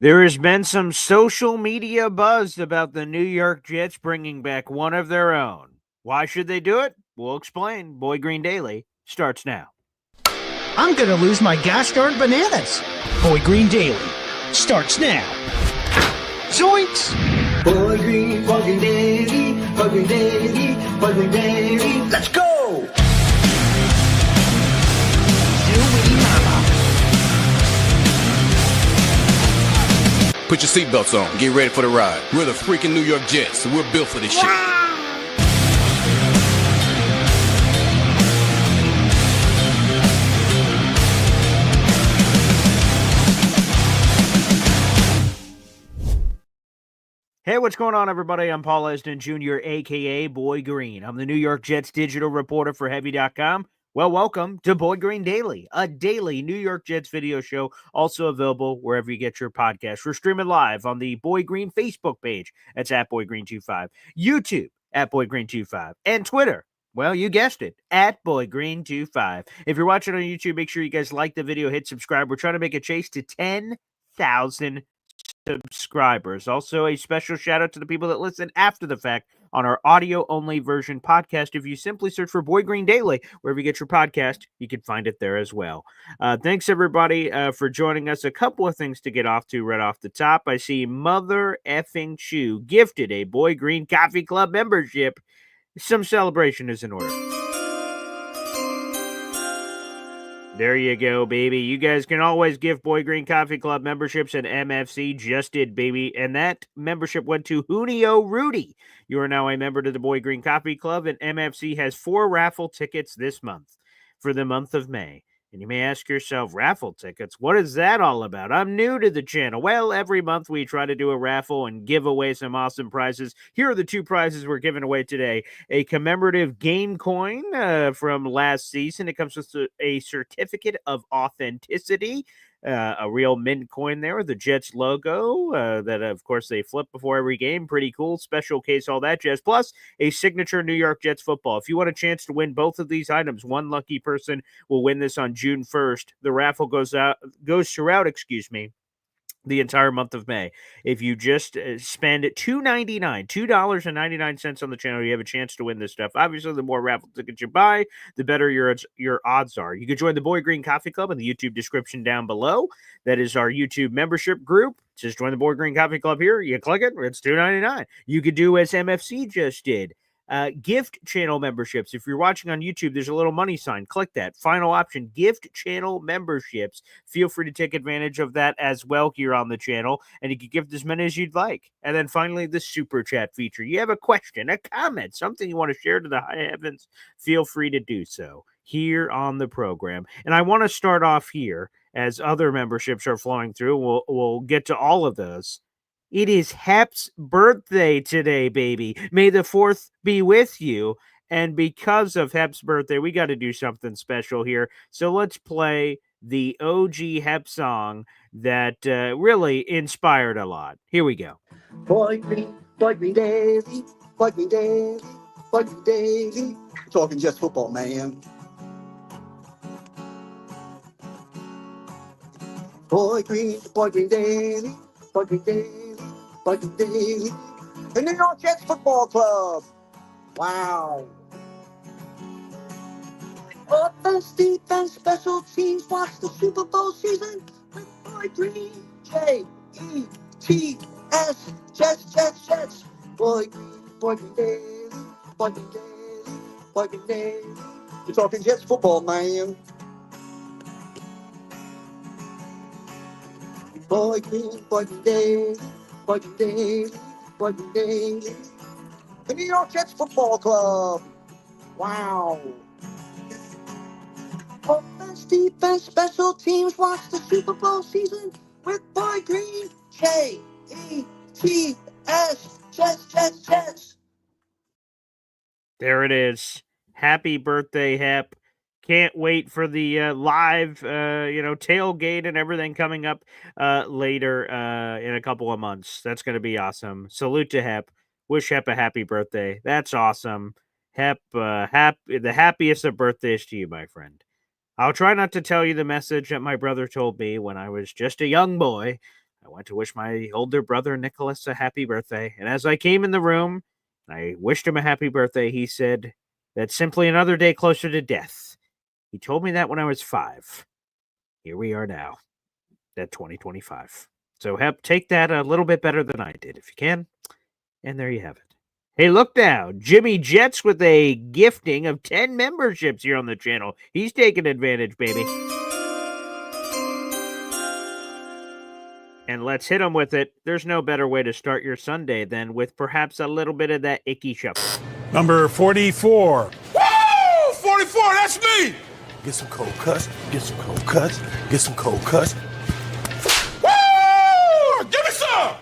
There has been some social media buzz about the New York Jets bringing back one of their own. Why should they do it? We'll explain. Boy Green Daily starts now. I'm gonna lose my gosh darn bananas. Boy Green Daily starts now. Zoinks! Boy Green Daily, Boy Green Daily, Boy Green Daily. Let's go! Zooey mama. Put your seatbelts on. Get ready for the ride. We're the freaking New York Jets, so we're built for this shit. Hey, what's going on, everybody? I'm Paul Esden Jr., a.k.a. Boy Green. I'm the New York Jets digital reporter for Heavy.com. Well, welcome to Boy Green Daily, a daily New York Jets video show, also available wherever you get your podcast. We're streaming live on the Boy Green Facebook page. That's at Boy Green25. YouTube, at Boy Green25. And Twitter, well, you guessed it, at Boy Green25. If you're watching on YouTube, make sure you guys like the video, hit subscribe. We're trying to make a chase to 10,000 subscribers. Also, a special shout out to the people that listen after the fact on our audio only version podcast. If you simply search for Boy Green Daily wherever you get your podcast, you can find it there as well. Thanks everybody for joining us. A couple of things to get off to right off the top. I see Mother Effing Chew gifted a Boy Green Coffee Club membership. Some celebration is in order. There you go, baby. You guys can always give Boy Green Coffee Club memberships, and MFC just did, baby. And that membership went to Junio Rudy. You are now a member to the Boy Green Coffee Club, and MFC has 4 raffle tickets this month for the month of May. And you may ask yourself, raffle tickets, what is that all about? I'm new to the channel. Well, every month we try to do a raffle and give away some awesome prizes. Here are the 2 prizes we're giving away today. A commemorative game coin from last season. It comes with a certificate of authenticity. A real mint coin there with the Jets logo that, of course, they flip before every game. Pretty cool. Special case, all that jazz. Plus, a signature New York Jets football. If you want a chance to win both of these items, one lucky person will win this on June 1st. The raffle goes throughout, the entire month of May. If you just spend $2.99 on the channel, you have a chance to win this stuff. Obviously, the more raffle tickets you buy, the better your odds are. You can join the Boy Green Coffee Club in the YouTube description down below. That is our YouTube membership group. Just join the Boy Green Coffee Club here. You click it, it's $2.99. You could do as MFC just did. Gift channel memberships. If you're watching on YouTube, there's a little money sign. Click that. Final option, gift channel memberships. Feel free to take advantage of that as well here on the channel, and you can gift as many as you'd like. And then finally, the super chat feature. You have a question, a comment, something you want to share to the high heavens, feel free to do so here on the program. And I want to start off here as other memberships are flowing through. We'll get to all of those. It is Hep's birthday today, baby. May the 4th be with you. And because of Hep's birthday, we got to do something special here. So let's play the OG Hep song that really inspired a lot. Here we go. Boy Green Daily, Boy Green Daily, Boy Green Daily. Talking just football, man. Boy Green Daily, Boy Green Daily. But the New York Jets Football Club. Wow. Offense, defense, special teams. Watch the Super Bowl season with Boy Green. J-E-T-S. Jets. Boy Green Daily. Boy Green Daily. Boy Green Daily. You're talking Jets football, man. Boy Green Daily. Boy Green Daily. The New York Jets Football Club. Wow. Offense, defense, special teams. Watch the Super Bowl season with Boy Green. J-E-T-S. Jets. There it is. Happy birthday, Hep. Can't wait for the live, tailgate and everything coming up later in a couple of months. That's going to be awesome. Salute to Hep. Wish Hep a happy birthday. That's awesome. Hep, the happiest of birthdays to you, my friend. I'll try not to tell you the message that my brother told me when I was just a young boy. I went to wish my older brother Nicholas a happy birthday. And as I came in the room, I wished him a happy birthday. He said, "That's simply another day closer to death." He told me that when I was 5. Here we are now at 2025. So, Hep, take that a little bit better than I did, if you can. And there you have it. Hey, look now. Jimmy Jets with a gifting of 10 memberships here on the channel. He's taking advantage, baby. And let's hit him with it. There's no better way to start your Sunday than with perhaps a little bit of that icky shuffle. Number 44. Woo! 44, that's me! Get some cold cuts. Get some cold cuts. Get some cold cuts. Woo! Give me some!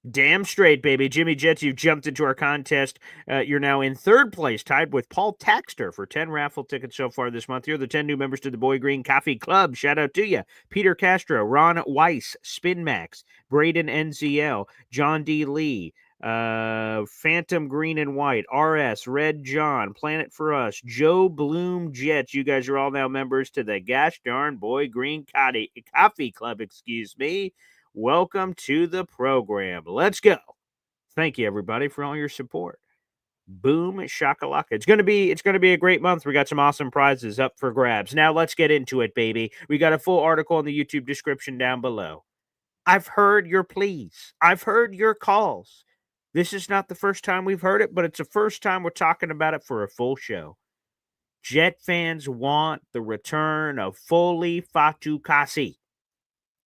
Damn straight, baby. Jimmy Jets, you've jumped into our contest. You're now in third place, tied with Paul Taxter for 10 raffle tickets so far this month. You're the 10 new members to the Boy Green Coffee Club. Shout out to you. Peter Castro, Ron Weiss, Spin Max, Braden NZL, John D. Lee, Phantom Green and White, RS, Red John, Planet for Us, Joe Bloom Jets. You guys are all now members to the gosh darn Boy Green Coffee Club, excuse me. Welcome to the program. Let's go. Thank you, everybody, for all your support. Boom shakalaka. It's gonna be a great month. We got some awesome prizes up for grabs. Now let's get into it, baby. We got a full article in the YouTube description down below. I've heard your pleas. I've heard your calls. This is not the first time we've heard it, but it's the first time we're talking about it for a full show. Jet fans want the return of Foley Fatukasi.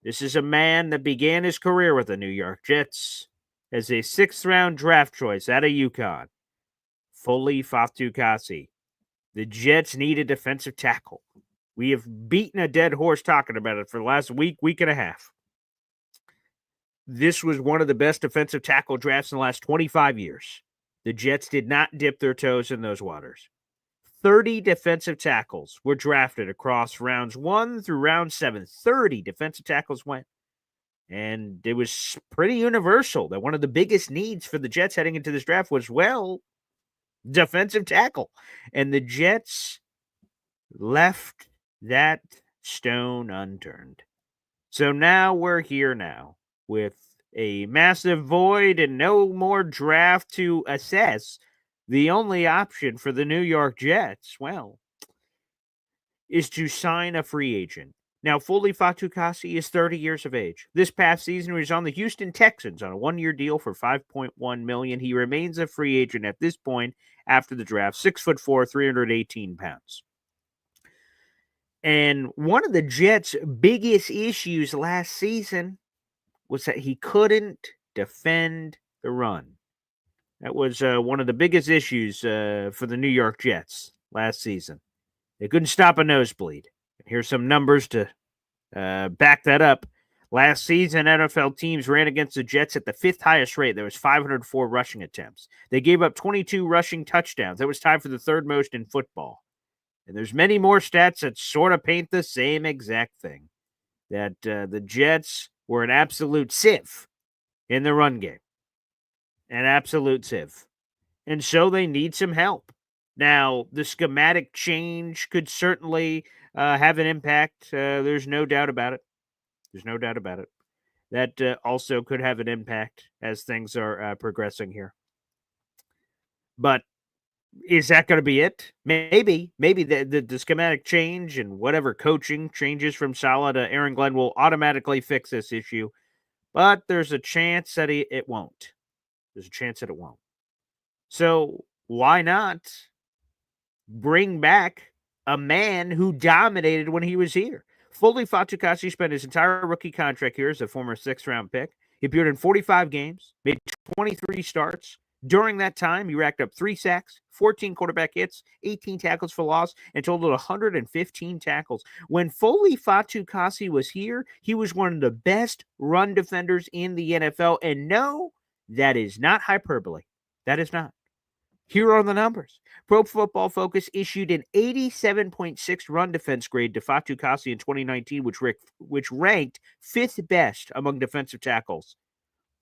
This is a man that began his career with the New York Jets as a 6th-round draft choice out of UConn. Foley Fatukasi. The Jets need a defensive tackle. We have beaten a dead horse talking about it for the last week and a half. This was one of the best defensive tackle drafts in the last 25 years. The Jets did not dip their toes in those waters. 30 defensive tackles were drafted across rounds 1 through round 7. 30 defensive tackles went. And it was pretty universal that one of the biggest needs for the Jets heading into this draft was, well, defensive tackle. And the Jets left that stone unturned. So now we're here now with a massive void and no more draft to assess. The only option for the New York Jets, well, is to sign a free agent. Now, Foley Fatukasi is 30 years of age. This past season, he was on the Houston Texans on a 1-year deal for $5.1 million. He remains a free agent at this point after the draft, 6'4", 318 pounds. And one of the Jets' biggest issues last season was that he couldn't defend the run. That was one of the biggest issues for the New York Jets last season. They couldn't stop a nosebleed. Here's some numbers to back that up. Last season, NFL teams ran against the Jets at the 5th highest rate. There was 504 rushing attempts. They gave up 22 rushing touchdowns. That was tied for the 3rd most in football. And there's many more stats that sort of paint the same exact thing, that the Jets were an absolute sieve in the run game. An absolute sieve. And so they need some help. Now, the schematic change could certainly have an impact. There's no doubt about it. There's no doubt about it. That also could have an impact as things are progressing here. But is that going to be it? Maybe the schematic change and whatever coaching changes from Saleh to Aaron Glenn will automatically fix this issue. But there's a chance that it won't. There's a chance that it won't. So why not bring back a man who dominated when he was here? Foley Fatukasi spent his entire rookie contract here as a former 6th-round pick. He appeared in 45 games, made 23 starts. During that time, he racked up 3 sacks, 14 quarterback hits, 18 tackles for loss, and totaled 115 tackles. When Foley Fatukasi was here, he was one of the best run defenders in the NFL. And no, that is not hyperbole. That is not. Here are the numbers. Pro Football Focus issued an 87.6 run defense grade to Fatukasi in 2019, which ranked 5th best among defensive tackles.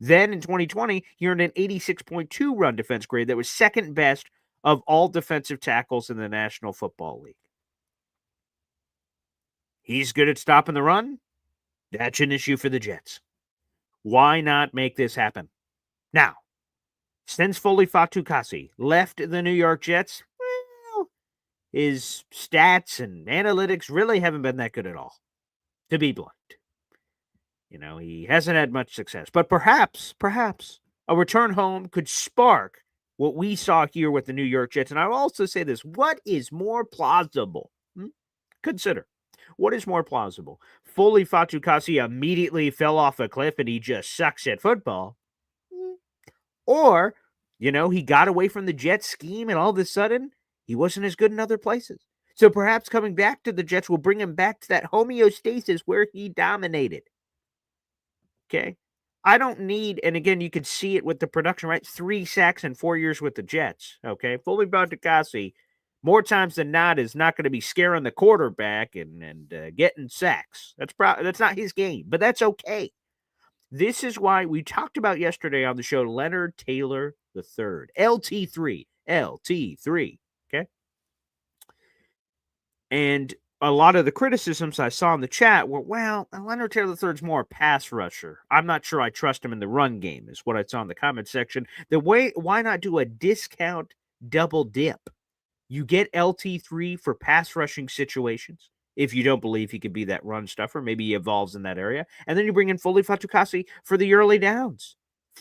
Then in 2020, he earned an 86.2 run defense grade that was 2nd best of all defensive tackles in the National Football League. He's good at stopping the run. That's an issue for the Jets. Why not make this happen? Now, since Foley Fatukasi left the New York Jets, well, his stats and analytics really haven't been that good at all, to be blunt. He hasn't had much success. But perhaps a return home could spark what we saw here with the New York Jets. And I'll also say this, what is more plausible? Consider. What is more plausible? Foley Fatukasi immediately fell off a cliff and he just sucks at football. Or, he got away from the Jets scheme and all of a sudden he wasn't as good in other places. So perhaps coming back to the Jets will bring him back to that homeostasis where he dominated. Okay. I don't need, and again, you could see it with the production, right? 3 sacks in 4 years with the Jets. Okay. Foley Fatukasi, more times than not, is not going to be scaring the quarterback and getting sacks. That's not his game, but that's okay. This is why we talked about yesterday on the show Leonard Taylor III, LT3, LT3. Okay. And a lot of the criticisms I saw in the chat were, well, Leonard Taylor III is more a pass rusher. I'm not sure I trust him in the run game, is what I saw in the comment section. Why not do a discount double dip? You get LT3 for pass rushing situations. If you don't believe he could be that run stuffer, maybe he evolves in that area. And then you bring in Foley Fatukasi for the early downs.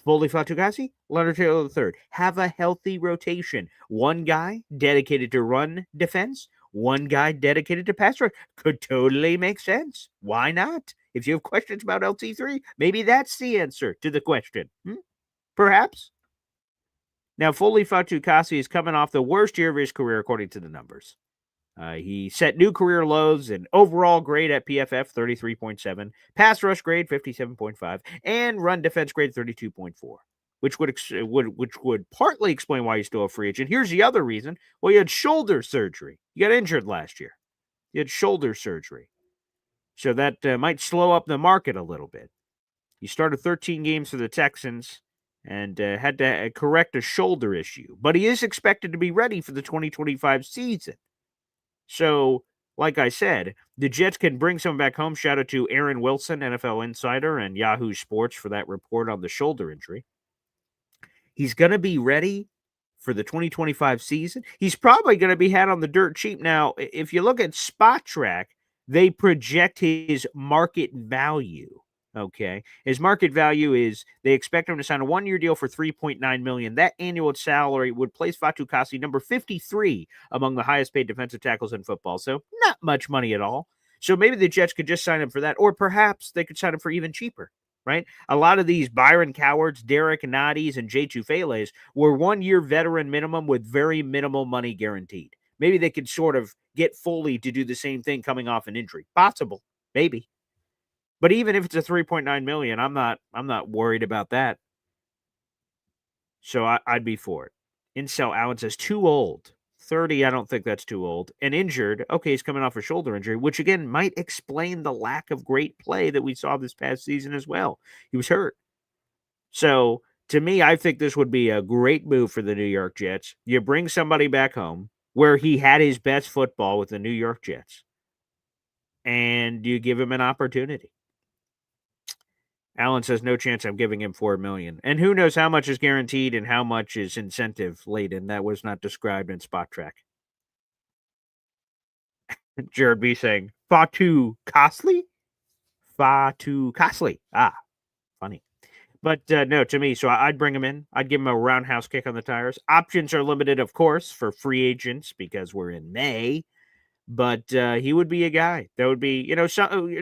Foley Fatukasi, Leonard Taylor III. Have a healthy rotation. One guy dedicated to run defense, one guy dedicated to pass rush. Could totally make sense. Why not? If you have questions about LT3, maybe that's the answer to the question. Perhaps. Now, Foley Fatukasi is coming off the worst year of his career, according to the numbers. He set new career lows in overall grade at PFF, 33.7, pass rush grade, 57.5, and run defense grade, 32.4, which would partly explain why he's still a free agent. Here's the other reason. Well, you had shoulder surgery. You got injured last year. You had shoulder surgery. So that might slow up the market a little bit. He started 13 games for the Texans and had to correct a shoulder issue. But he is expected to be ready for the 2025 season. So, like I said, the Jets can bring someone back home. Shout out to Aaron Wilson, NFL Insider, and Yahoo Sports for that report on the shoulder injury. He's going to be ready for the 2025 season. He's probably going to be had on the dirt cheap. Now, if you look at Spot Track, they project his market value. Okay. His market value is they expect him to sign a 1-year deal for $3.9 million. That annual salary would place Fatukasi number 53 among the highest paid defensive tackles in football. So not much money at all. So maybe the Jets could just sign him for that, or perhaps they could sign him for even cheaper, right? A lot of these Byron Cowards, Derek Notties, and Jay Tufeles were 1-year veteran minimum with very minimal money guaranteed. Maybe they could sort of get Foley to do the same thing coming off an injury. Possible. Maybe. But even if it's a $3.9 million, I'm not worried about that. So I'd be for it. Incel Allen says too old. 30, I don't think that's too old. And injured, okay, he's coming off a shoulder injury, which again might explain the lack of great play that we saw this past season as well. He was hurt. So to me, I think this would be a great move for the New York Jets. You bring somebody back home where he had his best football with the New York Jets, and you give him an opportunity. Allen says, no chance I'm giving him $4 million. And who knows how much is guaranteed and how much is incentive laden. That was not described in Spot Track. Jared B saying, Fatukasi? Fatukasi. Funny. But no, to me, so I'd bring him in. I'd give him a roundhouse kick on the tires. Options are limited, of course, for free agents because we're in May. But he would be a guy. That would be,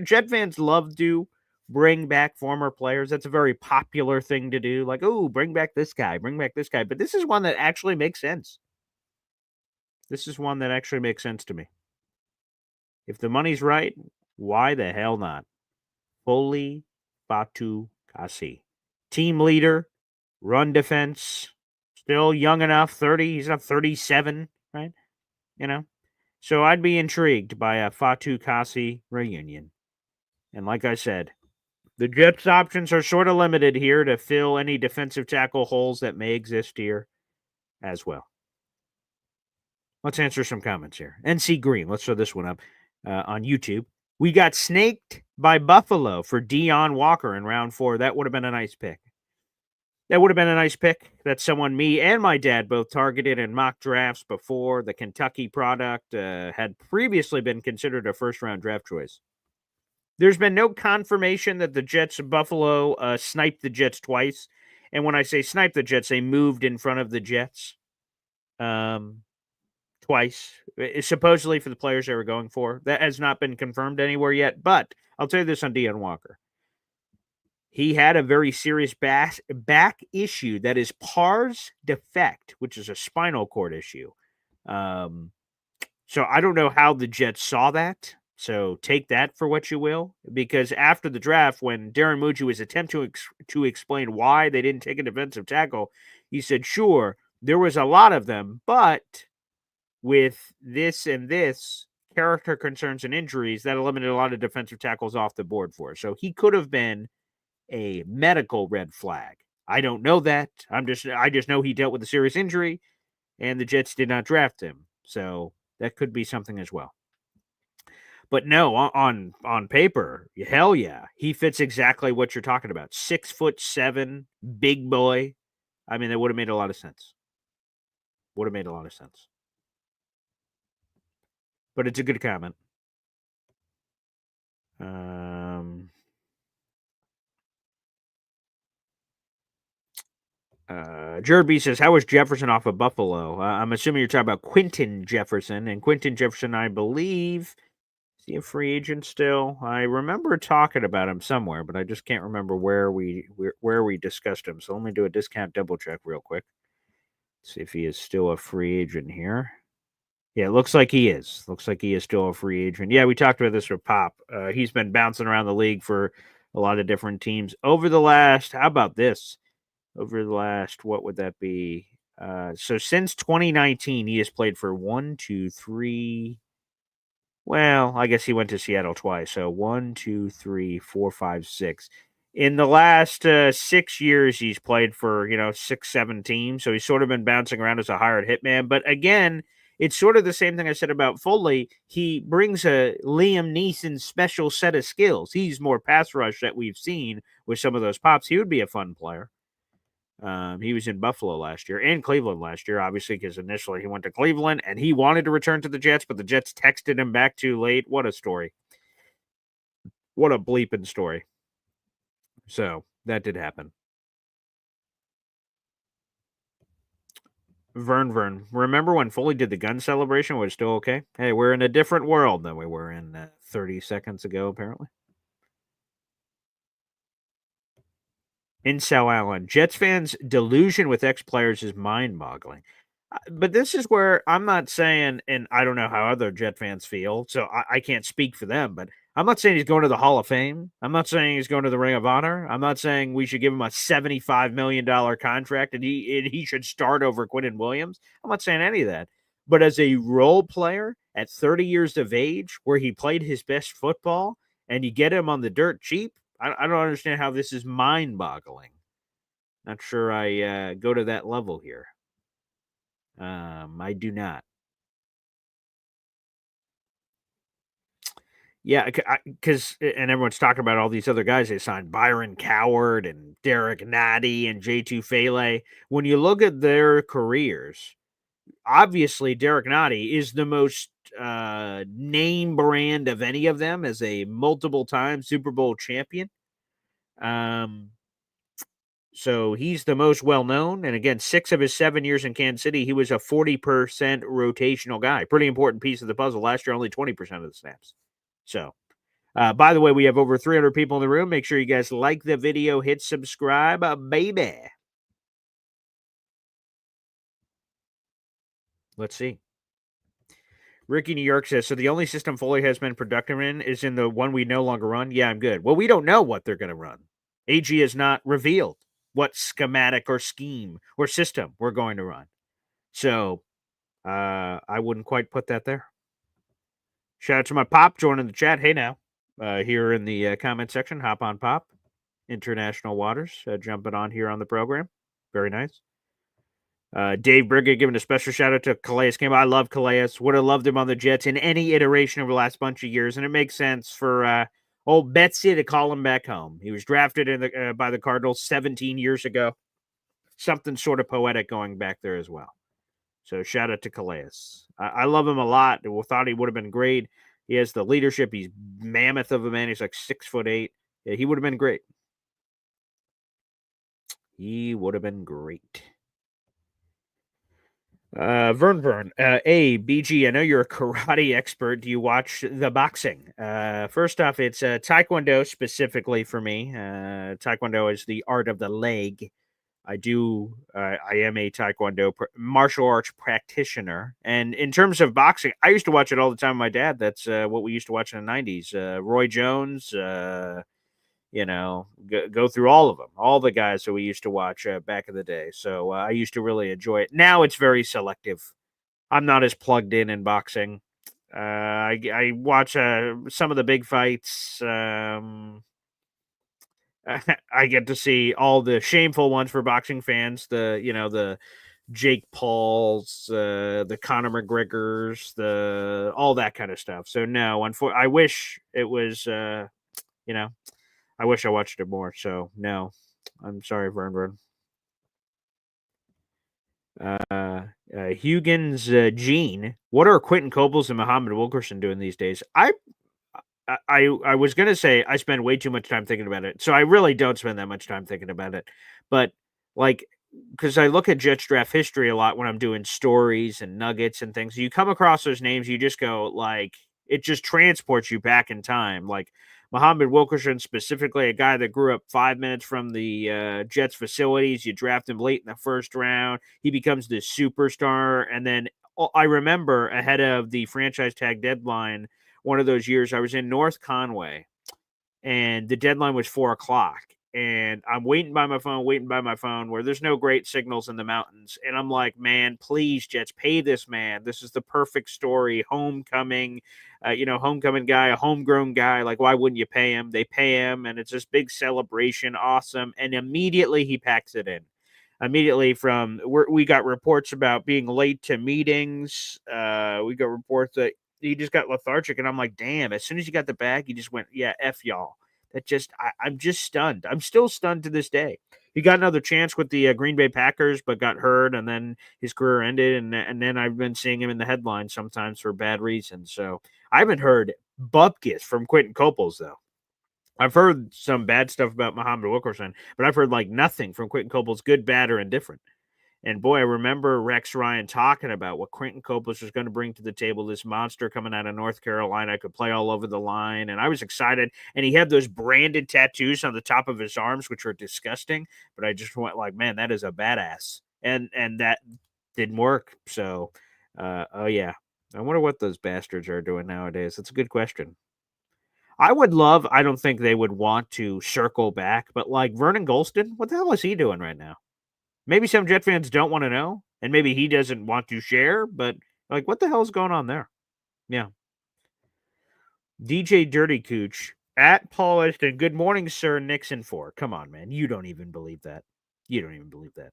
Jet fans love to bring back former players. That's a very popular thing to do. Like, oh, bring back this guy, bring back this guy. But this is one that actually makes sense. This is one that actually makes sense to me. If the money's right, why the hell not? Foley Fatukasi. Team leader, run defense, still young enough, 30. He's not 37, right? So I'd be intrigued by a Fatukasi reunion. And like I said, the Jets' options are sort of limited here to fill any defensive tackle holes that may exist here as well. Let's answer some comments here. NC Green, let's throw this one up on YouTube. We got snaked by Buffalo for Deion Walker in round 4. That would have been a nice pick. That's someone me and my dad both targeted in mock drafts before. The Kentucky product had previously been considered a first-round draft choice. There's been no confirmation that the Jets of Buffalo sniped the Jets twice. And when I say sniped the Jets, they moved in front of the Jets twice, supposedly for the players they were going for. That has not been confirmed anywhere yet. But I'll tell you this on Deion Walker. He had a very serious back issue that is pars defect, which is a spinal cord issue. So I don't know how the Jets saw that. So take that for what you will, because after the draft, when Darren Muji was attempting to explain why they didn't take a defensive tackle, he said, sure, there was a lot of them, but with this and this, character concerns and injuries, that eliminated a lot of defensive tackles off the board for us. So he could have been a medical red flag. I don't know that. I just know he dealt with a serious injury, and the Jets did not draft him. So that could be something as well. But no, on paper, hell yeah, he fits exactly what you're talking about. 6'7", big boy. I mean, that would have made a lot of sense. But it's a good comment. Jared B says, how was Jefferson off of Buffalo? I'm assuming you're talking about Quentin Jefferson. And Quentin Jefferson, I believe, is he a free agent still? I remember talking about him somewhere, but I just can't remember where we discussed him. So let me do a discount double check real quick. See if he is still a free agent here. Yeah, it looks like he is. Looks like he is still a free agent. Yeah, we talked about this with Pop. He's been bouncing around the league for a lot of different teams over the last. How about this? Over the last, what would that be? So since 2019, he has played for 1, 2, 3. Well, I guess he went to Seattle twice. So 1, 2, 3, 4, 5, 6. In the last 6 years, he's played for 6, 7 teams. So he's sort of been bouncing around as a hired hitman. But again, it's sort of the same thing I said about Foley. He brings a Liam Neeson special set of skills. He's more pass rush that we've seen with some of those pops. He would be a fun player. He was in Buffalo last year and Cleveland last year, obviously, because initially he went to Cleveland and he wanted to return to the Jets, but the Jets texted him back too late. What a story. What a bleeping story. So that did happen. Vern, remember when Foley did the gun celebration? Was it still okay? Hey, we're in a different world than we were in 30 seconds ago, apparently. Incel Allen. Jets fans' delusion with ex-players is mind-boggling. But this is where I'm not saying, and I don't know how other Jet fans feel, so I can't speak for them, but I'm not saying he's going to the Hall of Fame. I'm not saying he's going to the Ring of Honor. I'm not saying we should give him a $75 million contract and he should start over Quinnen Williams. I'm not saying any of that. But as a role player at 30 years of age where he played his best football and you get him on the dirt cheap, I don't understand how this is mind-boggling. Not sure I go to that level here. I do not. Yeah, because and everyone's talking about all these other guys they signed, Byron Coward and Derek Nady and J2 Fele. When you look at their careers, obviously Derek Nady is the most name brand of any of them as a multiple-time Super Bowl champion. So he's the most well-known. And again, 6 of his 7 years in Kansas City, he was a 40% rotational guy. Pretty important piece of the puzzle. Last year, only 20% of the snaps. So, by the way, we have over 300 people in the room. Make sure you guys like the video, hit subscribe, baby. Let's see. Ricky New York says, so the only system Foley has been productive in is in the one we no longer run? Yeah, I'm good. Well, we don't know what they're going to run. AG has not revealed what schematic or scheme or system we're going to run. So I wouldn't quite put that there. Shout out to my Pop joining the chat. Hey now, here in the comment section, hop on Pop. International Waters jumping on here on the program. Very nice. Dave Brigga giving a special shout out to Calais Campbell. I love Calais. Would have loved him on the Jets in any iteration over the last bunch of years. And it makes sense for Old Betsy to call him back home. He was drafted by the Cardinals 17 years ago. Something sort of poetic going back there as well. So shout out to Calais. I love him a lot. I thought he would have been great. He has the leadership. He's mammoth of a man. He's like 6'8". Yeah, he would have been great. He would have been great. Vern, BG, I know you're a karate expert. Do you watch the boxing? First off, it's Taekwondo specifically for me. Taekwondo is the art of the leg. I am a Taekwondo martial arts practitioner. And in terms of boxing, I used to watch it all the time with my dad. That's what we used to watch in the 90s. Roy Jones, go through all of them, all the guys that we used to watch back in the day. So I used to really enjoy it. Now it's very selective. I'm not as plugged in boxing. I watch some of the big fights. I get to see all the shameful ones for boxing fans. The Jake Pauls, the Conor McGregors, all that kind of stuff. So no, I wish it was, I wish I watched it more. So no, I'm sorry, Vern. Huygens, Gene. What are Quentin Coples and Muhammad Wilkerson doing these days? I was gonna say I spend way too much time thinking about it, so I really don't spend that much time thinking about it. But like, because I look at Jets draft history a lot when I'm doing stories and nuggets and things, you come across those names, you just go like, it just transports you back in time. Like Muhammad Wilkerson, specifically, a guy that grew up 5 minutes from the Jets facilities. You draft him late in the first round, he becomes this superstar, and then I remember ahead of the franchise tag deadline. One of those years I was in North Conway and the deadline was 4:00 and I'm waiting by my phone where there's no great signals in the mountains. And I'm like, man, please Jets, pay this man. This is the perfect story. Homecoming, homecoming guy, a homegrown guy. Like, why wouldn't you pay him? They pay him and it's this big celebration. Awesome. And immediately he packs it in. Immediately we got reports about being late to meetings. We got reports that he just got lethargic, and I'm like, damn, as soon as he got the bag, he just went, yeah, F y'all. I'm just stunned. I'm still stunned to this day. He got another chance with the Green Bay Packers, but got hurt, and then his career ended, and then I've been seeing him in the headlines sometimes for bad reasons. So I haven't heard bupkis from Quentin Coples, though. I've heard some bad stuff about Muhammad Wilkerson, but I've heard like nothing from Quentin Coples, good, bad, or indifferent. And boy, I remember Rex Ryan talking about what Quentin Coples was going to bring to the table, this monster coming out of North Carolina, could play all over the line. And I was excited. And he had those branded tattoos on the top of his arms, which were disgusting. But I just went like, man, that is a badass. And that didn't work. So, oh yeah. I wonder what those bastards are doing nowadays. That's a good question. I don't think they would want to circle back, but like Vernon Golston, what the hell is he doing right now? Maybe some Jet fans don't want to know, and maybe he doesn't want to share, but like, what the hell is going on there? Yeah. DJ Dirty Cooch at Paul Edgerton. Good morning, sir. Nixon 4. Come on, man. You don't even believe that. You don't even believe that.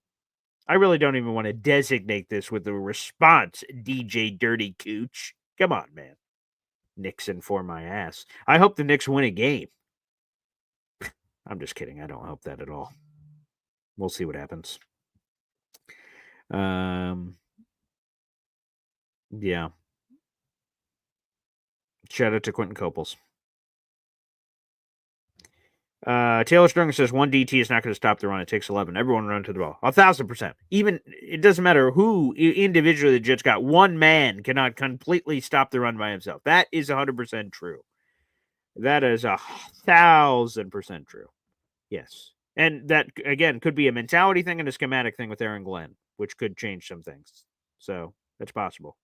I really don't even want to designate this with a response, DJ Dirty Cooch. Come on, man. Nixon for my ass. I hope the Knicks win a game. I'm just kidding. I don't hope that at all. We'll see what happens. Yeah. Shout out to Quentin Coples. Taylor Stringer says 1 DT is not going to stop the run. It takes 11. Everyone run to the ball. 1,000%. Even it doesn't matter who individually the Jets got. One man cannot completely stop the run by himself. That is 100% true. That is 1,000% true. Yes. And that, again, could be a mentality thing and a schematic thing with Aaron Glenn, which could change some things. So that's possible.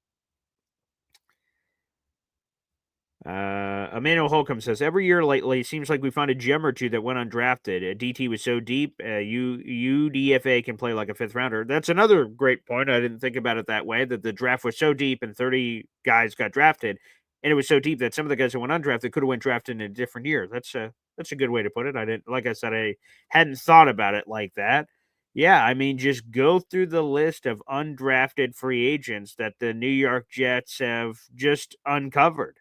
Emmanuel Holcomb says, every year lately, it seems like we found a gem or two that went undrafted. DT was so deep, UDFA can play like a fifth rounder. That's another great point. I didn't think about it that way, that the draft was so deep and 30 guys got drafted, and it was so deep that some of the guys that went undrafted could have went drafted in a different year. That's a good way to put it. Like I said, I hadn't thought about it like that. Yeah, I mean, just go through the list of undrafted free agents that the New York Jets have just uncovered.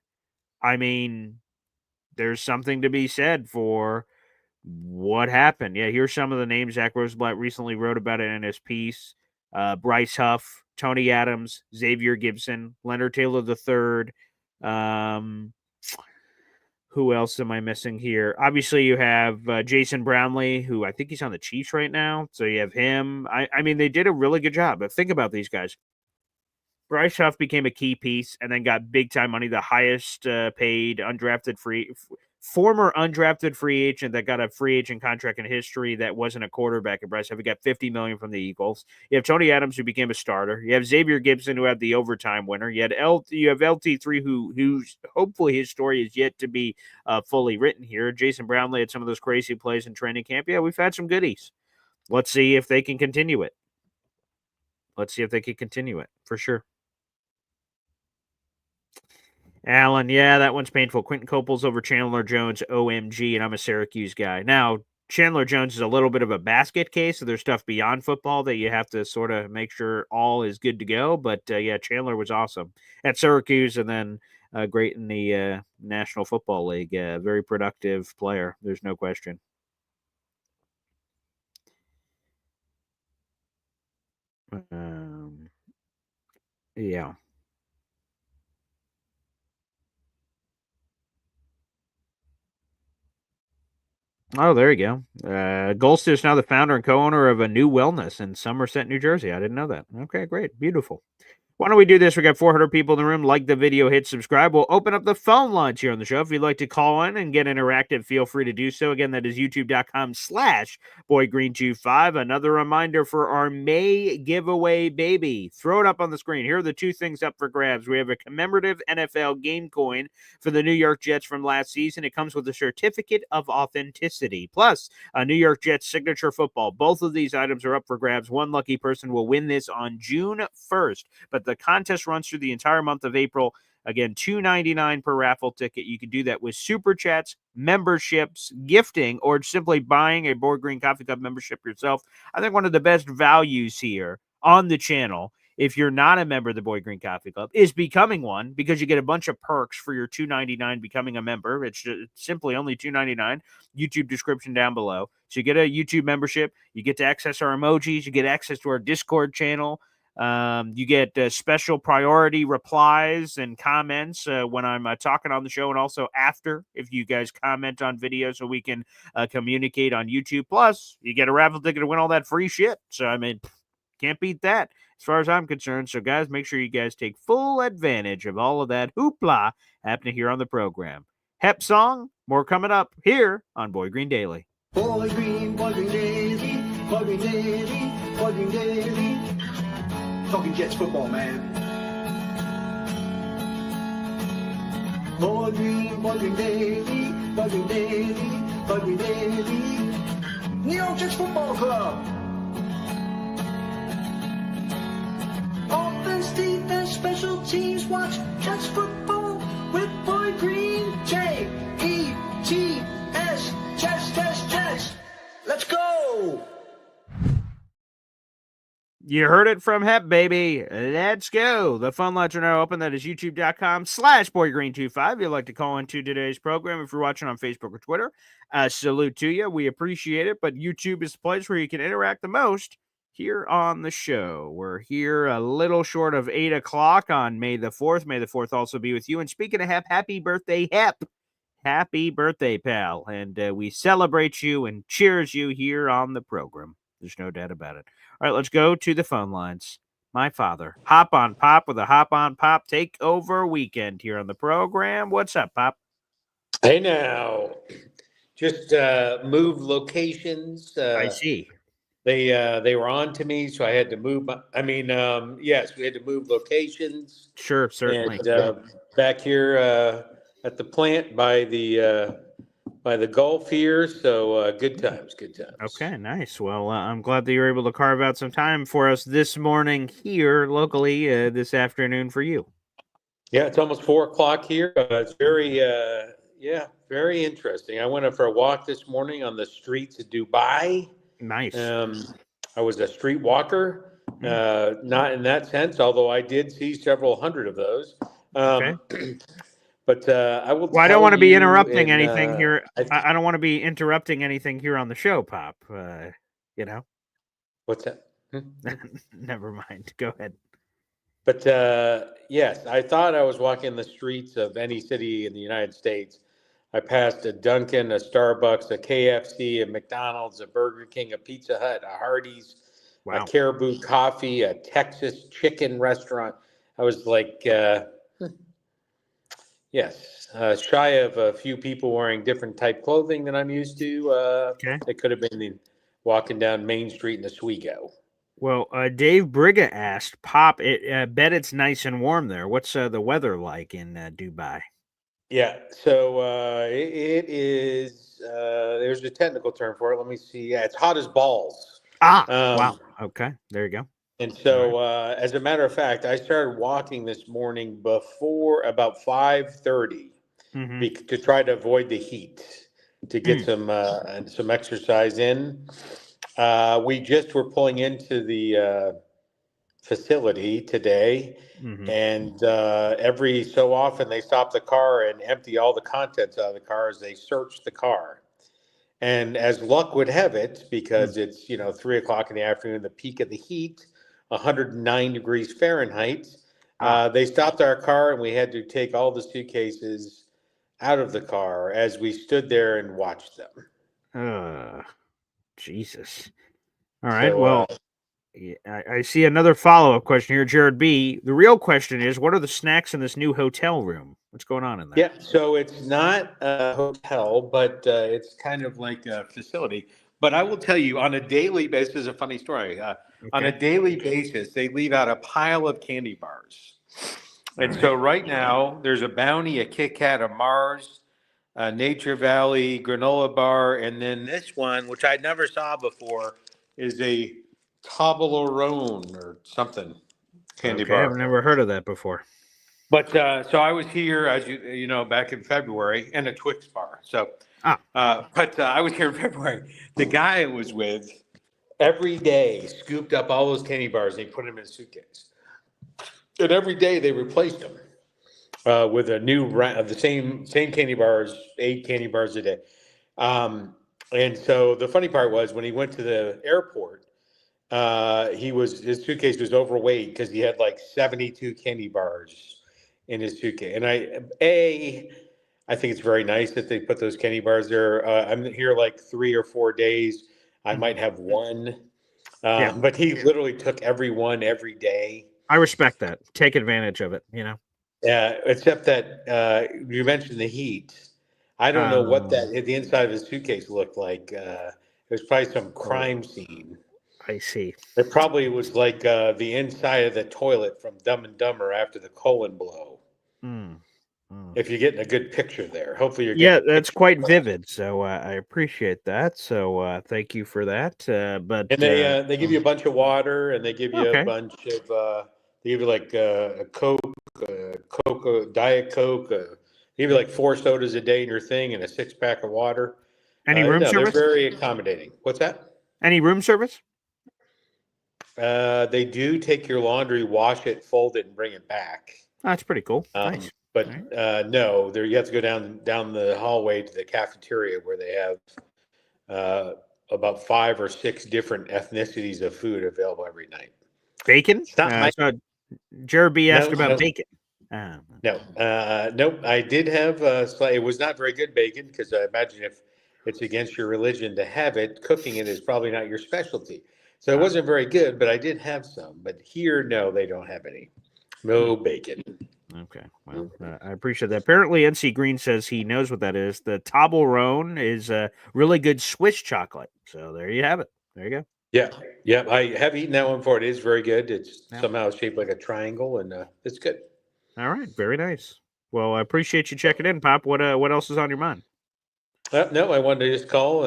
I mean, there's something to be said for what happened. Yeah, here's some of the names Zach Rosenblatt recently wrote about it in his piece. Bryce Huff, Tony Adams, Xavier Gibson, Leonard Taylor III. Who else am I missing here? Obviously, you have Jason Brownlee, who I think he's on the Chiefs right now. So you have him. I mean, they did a really good job. But think about these guys. Bryce Huff became a key piece and then got big time money, the highest paid former undrafted free agent that got a free agent contract in history that wasn't a quarterback. And Bryce Huff, he got $50 million from the Eagles. You have Tony Adams, who became a starter. You have Xavier Gibson, who had the overtime winner. You have LT3, who's hopefully his story is yet to be fully written here. Jason Brownlee had some of those crazy plays in training camp. Yeah, we've had some goodies. Let's see if they can continue it. For sure. Allen, yeah, that one's painful. Quentin Copels over Chandler Jones, OMG, and I'm a Syracuse guy. Now, Chandler Jones is a little bit of a basket case, so there's stuff beyond football that you have to sort of make sure all is good to go. But, yeah, Chandler was awesome at Syracuse and then great in the National Football League. Very productive player. There's no question. Yeah. Oh, there you go. Golster is now the founder and co-owner of a new wellness in Somerset, New Jersey. I didn't know that. Okay, great. Beautiful. Why don't we do this? We got 400 people in the room. Like the video, hit subscribe. We'll open up the phone lines here on the show. If you'd like to call in and get interactive, feel free to do so. Again, that is youtube.com/boygreen25. Another reminder for our May giveaway, baby. Throw it up on the screen. Here are the two things up for grabs. We have a commemorative NFL game coin for the New York Jets from last season. It comes with a certificate of authenticity, plus a New York Jets signature football. Both of these items are up for grabs. One lucky person will win this on June 1st. But the contest runs through the entire month of April. Again, $2.99 per raffle ticket. You can do that with super chats, memberships, gifting, or simply buying a Board Green Coffee Cup membership yourself. I think one of the best values here on the channel, if you're not a member of the Boyd Green Coffee Club, is becoming one, because you get a bunch of perks for your $2.99 becoming a member. It's simply only $2.99. YouTube description down below. So you get a YouTube membership. You get to access our emojis. You get access to our Discord channel. You get special priority replies and comments when I'm talking on the show, and also after, if you guys comment on videos, so we can communicate on YouTube. Plus, you get a raffle ticket to win all that free shit. So, I mean, can't beat that as far as I'm concerned. So, guys, make sure you guys take full advantage of all of that hoopla happening here on the program. Heep song, more coming up here on Boy Green Daily. Boy Green Daily, Boy Green Daily, Boy Green Daily. Talking Jets football, man. Boy Green Daily, Boy Green Daily, Boy Green Daily. New York Jets Football Club. Offense, defense, special teams. Watch Jets football with Boy Green. J-E-T-S. Jets. Let's go. You heard it from Heep, baby. Let's go. The phone lines are now open. That is youtube.com/boygreen25. If you'd like to call into today's program, if you're watching on Facebook or Twitter, salute to you. We appreciate it. But YouTube is the place where you can interact the most here on the show. We're here a little short of 8 o'clock on May the 4th. May the 4th also be with you. And speaking of Heep, happy birthday, Heep. Happy birthday, pal. And we celebrate you and cheers you here on the program. There's no doubt about it. All right, let's go to the phone lines. My father, Hop on Pop with a Hop on Pop takeover weekend here on the program. What's up, Pop? Hey now, just moved locations. I see. They were on to me, so I had to move. Yes, we had to move locations. Sure, certainly. And back here at the plant by the Gulf here, so good times. Okay, nice. Well, I'm glad that you're able to carve out some time for us this morning here locally, this afternoon for you. Yeah, it's almost 4 o'clock here. It's very interesting. I went for a walk this morning on the streets of Dubai. Nice. I was a street walker, not in that sense, although I did see several hundred of those. Okay. But I will. Well, I don't tell want to be you interrupting in, anything here. I I don't want to be interrupting anything here on the show, Pop. You know, what's that? never mind. Go ahead. But yes, I thought I was walking the streets of any city in the United States. I passed a Dunkin', a Starbucks, a KFC, a McDonald's, a Burger King, a Pizza Hut, a Hardee's, a Wow. Caribou Coffee, a Texas chicken restaurant. I was like, yes, shy of a few people wearing different type clothing than I'm used to. Okay. It could have been walking down Main Street in Oswego. Well, Dave Briga asked, Pop, bet it's nice and warm there. What's the weather like in Dubai? Yeah, so it is. There's a technical term for it. Let me see. Yeah, it's hot as balls. Ah, Um, wow. Okay, there you go. and All right. so, as a matter of fact, I started walking this morning before about 5:30 Mm-hmm. to try to avoid the heat, to get some exercise in. We just were pulling into the facility today, Mm-hmm. and every so often they stop the car and empty all the contents out of the car as they search the car. And as luck would have it, because it's 3 o'clock in the afternoon, the peak of the heat, 109 degrees Fahrenheit, Ah, they stopped our car and we had to take all the suitcases out of the car as we stood there and watched them. Jesus. All right. So Well, yeah, I see another follow-up question here, Jared B. The real question is, what are the snacks in this new hotel room? What's going on in there? yeah, so it's not a hotel, but it's kind of like a facility. But I will tell you, on a daily basis, this is a funny story. On a Okay. daily basis, they leave out a pile of candy bars. And All so right now, there's a Bounty, a Kit Kat, a Mars, a Nature Valley granola bar, and then this one, which I never saw before, is a Toblerone or something candy Okay, I've bar. never heard of that before. But so I was here, as you know, back in February, and a Twix bar. So, Ah, but I was here in February. The guy I was with every day scooped up all those candy bars and he put them in a suitcase. And every day they replaced them with a new of the same candy bars, 8 candy bars a day. And so the funny part was when he went to the airport, his suitcase was overweight because he had like 72 candy bars in his suitcase. And I think it's very nice that they put those candy bars there. I'm here like 3 or 4 days. I mhm. might have one, Yeah, but he literally took every one every day. I respect that. Take advantage of it, you know. Except that you mentioned the heat. I don't know what Um, the inside of his suitcase looked like. It was probably some oh, crime scene. I see. It probably was like the inside of the toilet from Dumb and Dumber after the colon blow. Mm, mm. If you're getting a good picture there, hopefully you're Yeah, getting a that's picture. quite vivid. So I appreciate that. So thank you for that. But And they give you a bunch of water, and they give you a okay. bunch of they give you like a Coke, Diet Coke. They give you like 4 sodas a day in your thing, and a 6-pack of water. Any room No, they're service? very accommodating. What's that? Any room service? They do take your laundry, wash it, fold it, and bring it back. Oh, that's pretty cool. Nice. But All right. no, there you have to go down the hallway to the cafeteria where they have about 5 or 6 different ethnicities of food available every night. Bacon? It's not my So Jared B asked no about no bacon. no nope. I did have it was not very good bacon because I imagine if it's against your religion to have it, cooking it is probably not your specialty. So it Ah, wasn't very good, but I did have some. But here, no, they don't have any. hmm. No bacon. Okay. Well, I appreciate that. Apparently, NC Green says he knows what that is. The Toblerone is a really good Swiss chocolate. So there you have it. There you go. Yeah, yeah, I have eaten that one before. It is very good. It's Yeah. somehow shaped like a triangle, and it's good. All right. Very nice. Well, I appreciate you checking in, Pop. What else is on your mind? No, I wanted to just call,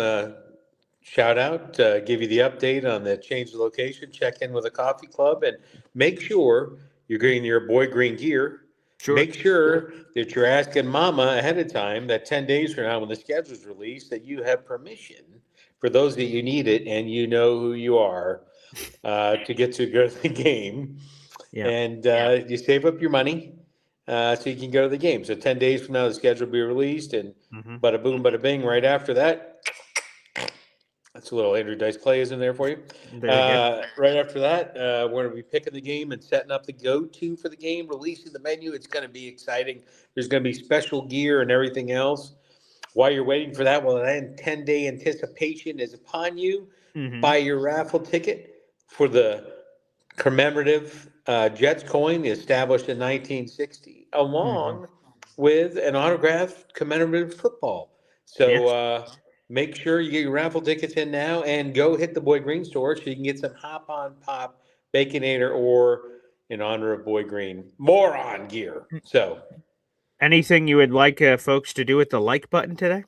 shout out, give you the update on the change of location, check in with a coffee club, and make sure you're getting your Boy Green gear. Sure. Make sure that you're asking Mama ahead of time that 10 days from now, when the schedule's released, that you have permission for those that you need it and you know who you are to get to go to the game. Yeah. And you save up your money. so you can go to the game. So 10 days from now, the schedule will be released, and bada boom, bada bing. Right after that, that's a little Andrew Dice Clay is in there for you. There you go. Right after that, we're going to be picking the game and setting up the go-to for the game, releasing the menu. It's going to be exciting. There's going to be special gear and everything else. While you're waiting for that, well, that 10-day anticipation is upon you. Buy your raffle ticket for the commemorative Jets coin established in 1960, along with an autographed commemorative football. So make sure you get your raffle tickets in now and go hit the Boy Green store so you can get some Hop on Pop Baconator or, in honor of Boy Green, Moron gear. So, Anything you would like folks to do with the like button today?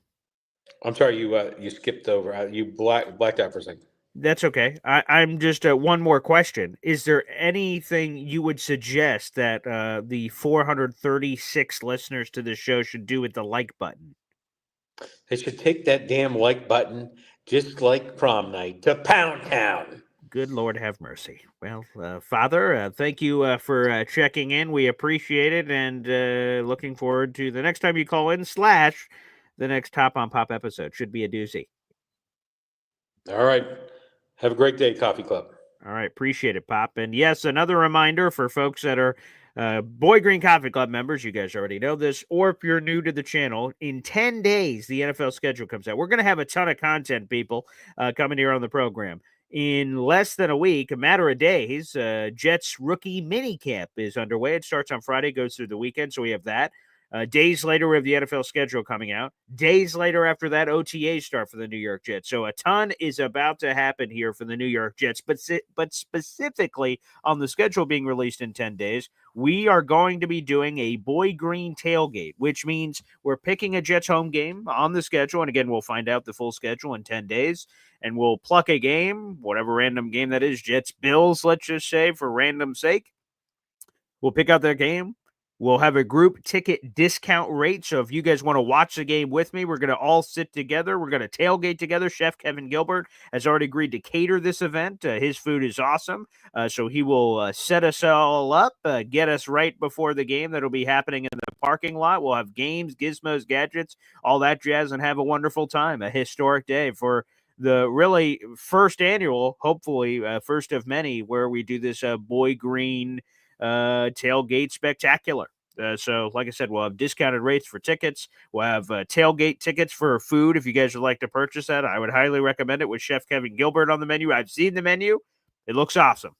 I'm sorry, you skipped over. You blacked out for a second. That's okay. I'm just one more question. Is there anything you would suggest that the 436 listeners to this show should do with the like button? They should take that damn like button, just like prom night, to Pound Town. Good Lord have mercy. Well, Father, thank you for checking in. We appreciate it, and looking forward to the next time you call in / the next Top on Pop episode. Should be a doozy. All right. Have a great day, Coffee Club. All right. Appreciate it, Pop. And yes, another reminder for folks that are Boy Green Coffee Club members, you guys already know this, or if you're new to the channel, in 10 days, the NFL schedule comes out. We're going to have a ton of content, people, coming here on the program. In less than a week, a matter of days, Jets rookie minicamp is underway. It starts on Friday, goes through the weekend, so we have that. Days later, we have the NFL schedule coming out. Days later after that, OTAs start for the New York Jets. So a ton is about to happen here for the New York Jets, but specifically on the schedule being released in 10 days, we are going to be doing a Boy Green tailgate, which means we're picking a Jets home game on the schedule. And again, we'll find out the full schedule in 10 days. And we'll pluck a game, whatever random game that is, Jets Bills, let's just say, for random sake. We'll pick out that game. We'll have a group ticket discount rate. So if you guys want to watch the game with me, we're going to all sit together. We're going to tailgate together. Chef Kevin Gilbert has already agreed to cater this event. His food is awesome. So he will set us all up, get us right before the game that'll be happening in the parking lot. We'll have games, gizmos, gadgets, all that jazz, and have a wonderful time. A historic day for the really first annual, hopefully first of many, where we do this Boy Green tailgate spectacular. So, like I said, we'll have discounted rates for tickets. We'll have tailgate tickets for food. If you guys would like to purchase that, I would highly recommend it with Chef Kevin Gilbert on the menu. I've seen the menu. It looks awesome.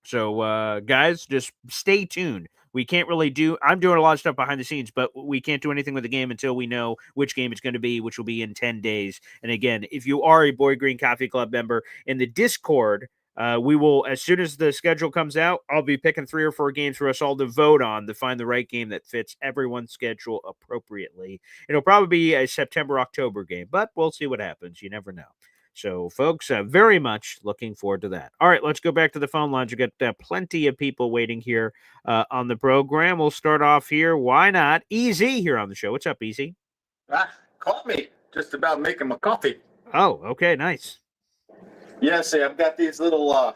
So, guys, just stay tuned. We can't really I'm doing a lot of stuff behind the scenes, but we can't do anything with the game until we know which game it's going to be, which will be in 10 days. And again, if you are a Boy Green Coffee Club member in the Discord, we will, as soon as the schedule comes out, I'll be picking 3 or 4 games for us all to vote on to find the right game that fits everyone's schedule appropriately. It'll probably be a September-October game, but we'll see what happens. You never know. So, folks, very much looking forward to that. All right, let's go back to the phone lines. We've got plenty of people waiting here on the program. We'll start off here. Why not? Easy here on the show. What's up, Easy? Caught me just about making my coffee. Oh, okay, nice. Yeah, see, I've got these little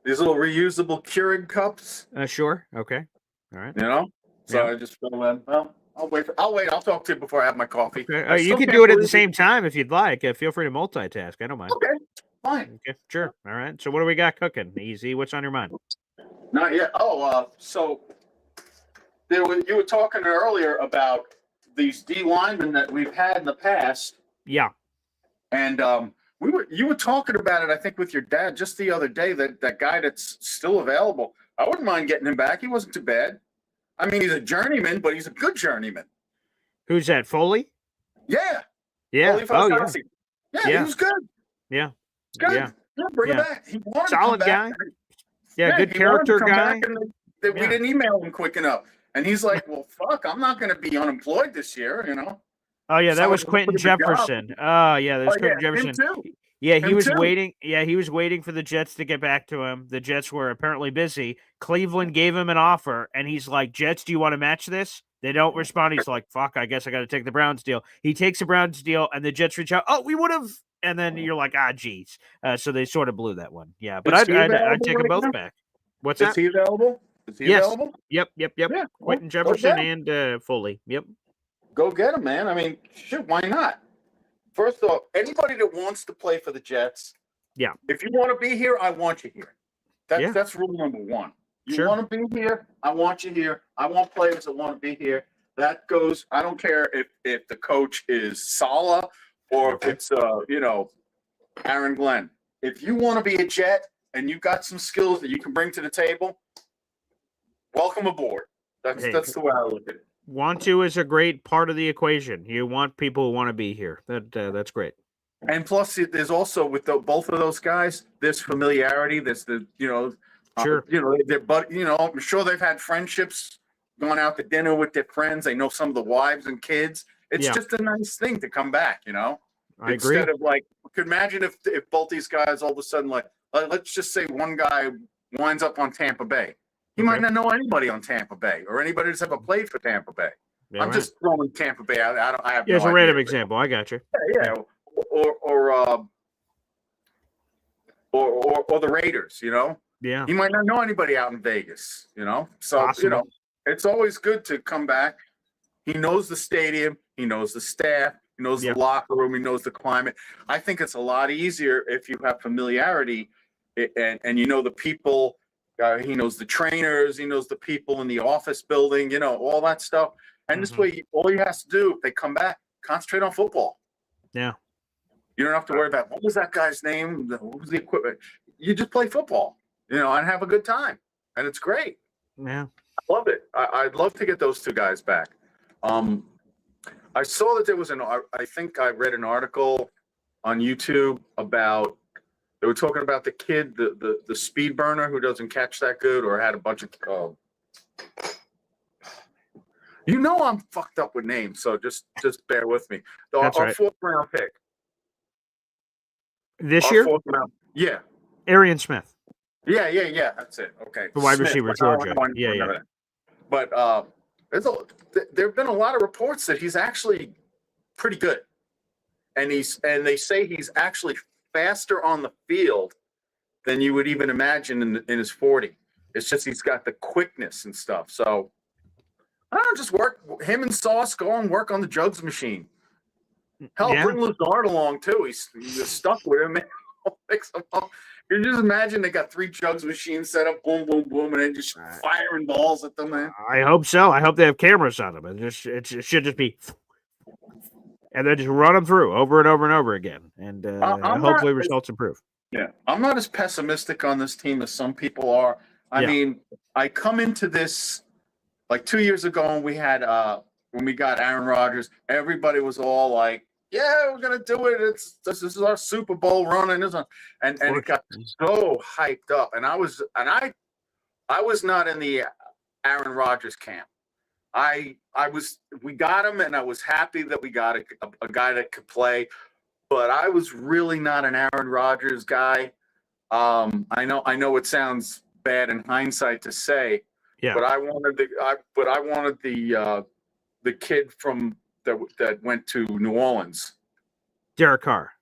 reusable Keurig cups. Sure. Okay. All right. You know, so Yeah. I just fill in. Well, I'll wait. I'll talk to you before I have my coffee. Okay. You can do it at the same time if you'd like. Feel free to multitask. I don't mind. Okay, fine. Okay, sure. All right. So what do we got cooking? Easy. What's on your mind? Not yet. Oh, so you were talking earlier about these D linemen that we've had in the past, Yeah. and you were talking about it, I think, with your dad just the other day. That guy that's still available. I wouldn't mind getting him back. He wasn't too bad. I mean, he's a journeyman, but he's a good journeyman. Who's that? Foley? Yeah. Yeah. Foley Oh, yeah. Fatukasi. Yeah, Yeah. he was good. Yeah. Good. Yeah. Yeah, bring Yeah. him back. He wanted Solid to come guy. back. Yeah. Good he wanted to character come guy. back, and we Yeah. didn't email him quick enough. And he's like, well, fuck, I'm not going to be unemployed this year, you know? Oh, yeah. That Someone was can Quentin put a good job. Jefferson. Oh, yeah. That was Oh, Quentin yeah, him Jefferson. too. Yeah, he Him was too. waiting. Yeah, he was waiting for the Jets to get back to him. The Jets were apparently busy. Cleveland gave him an offer, and he's like, Jets, do you want to match this? They don't respond. He's like, fuck, I guess I got to take the Browns deal. He takes the Browns deal, and the Jets reach out. Oh, we would have. And then you're like, geez. So they sort of blew that one. Yeah, but Is he I'd available take them right both now? back. What's Is that? he available? Is he Yes. available? Yep. Yeah. Quentin Go Jefferson get him. and Foley. Yep. Go get him, man. I mean, shit, why not? First off, anybody that wants to play for the Jets, Yeah. if you want to be here, I want you here. Yeah. That's rule number one. You Sure. want to be here, I want you here. I want players that want to be here. That goes. I don't care if the coach is Sala or Okay. if it's Aaron Glenn. If you want to be a Jet and you've got some skills that you can bring to the table, welcome aboard. That's the way I look at it. Want to is a great part of the equation. You want people who want to be here. That's great. And plus, there's also with both of those guys, there's familiarity. There's Sure. I'm sure they've had friendships, gone out to dinner with their friends. They know some of the wives and kids. It's just a nice thing to come back, I Instead agree. of could imagine if both these guys all of a sudden, let's just say one guy winds up on Tampa Bay. He might not know anybody on Tampa Bay or anybody that's ever played for Tampa Bay. Yeah, I'm just throwing Tampa Bay out. I have it's no a idea. random example. I got you. Yeah. Or the Raiders, Yeah. He might not know anybody out in Vegas, So, Possible. it's always good to come back. He knows the stadium. He knows the staff. He knows the locker room. He knows the climate. I think it's a lot easier if you have familiarity and you know the people. He knows the trainers. He knows the people in the office building, all that stuff. And this way, all he has to do, if they come back, concentrate on football. Yeah. You don't have to worry about what was that guy's name? What was the equipment? You just play football, and have a good time. And it's great. Yeah. I love it. I'd love to get those two guys back. I saw that there was I think I read an article on YouTube about, they were talking about the kid, the speed burner who doesn't catch that good or had a bunch of, I'm fucked up with names, so just bear with me. That's our right. 4th round pick. This Our year? 4th round. Yeah. Arian Smith. Yeah. That's it. Okay. The wide Smith, receiver, but I don't Georgia. know anything about it. But there have been a lot of reports that he's actually pretty good, and they say he's actually faster on the field than you would even imagine in his 40. It's just he's got the quickness and stuff. So I don't know, just work him and Sauce, go and work on the jugs machine. Hell, bring Lazard along too. He's stuck with him. Fix him up. You just imagine they got 3 jugs machines set up, boom, boom, boom, and then just firing balls at them, man. I hope so. I hope they have cameras on them. It should just be, and then just run them through over and over and over again, and hopefully results improve. Yeah, I'm not as pessimistic on this team as some people are. I mean, I come into this like 2 years ago, and we had when we got Aaron Rodgers, everybody was all like, "Yeah, we're gonna do it. This is our Super Bowl run," and it got so hyped up. And I was not in the Aaron Rodgers camp. We got him, and I was happy that we got a guy that could play. But I was really not an Aaron Rodgers guy. I know it sounds bad in hindsight to say, but I wanted the kid from that went to New Orleans. Derek Carr.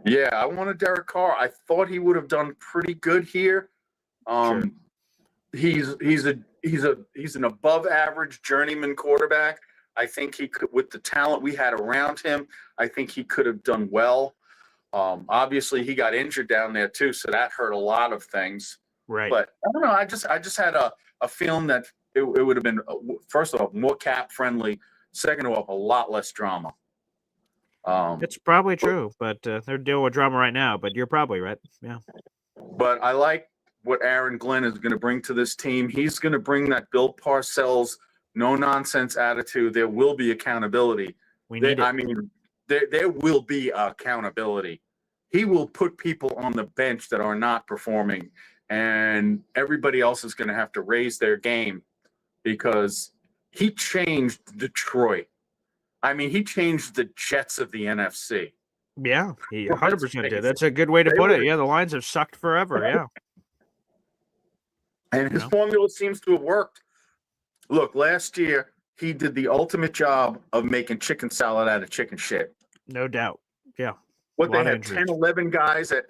Yeah, I wanted Derek Carr. I thought he would have done pretty good here. Sure. He's an above average journeyman quarterback. I think he could, with the talent we had around him, I think he could have done well. Obviously he got injured down there too, so that hurt a lot of things. Right. But I don't know. I just had a feeling that it would have been, first of all, more cap friendly. Second of all, a lot less drama. It's probably true, but they're dealing with drama right now. But you're probably right. Yeah. But I like what Aaron Glenn is going to bring to this team. He's going to bring that Bill Parcells no nonsense attitude. There will be accountability. There will be accountability. He will put people on the bench that are not performing, and everybody else is going to have to raise their game because he changed Detroit. I mean, he changed the Jets of the NFC. Yeah, he 100% did. That's a good way to put it. Yeah, the Lions have sucked forever. Yeah. And his formula seems to have worked. Look, last year, he did the ultimate job of making chicken salad out of chicken shit. No doubt. Yeah. What A they lot of had injuries. 10, 11 guys at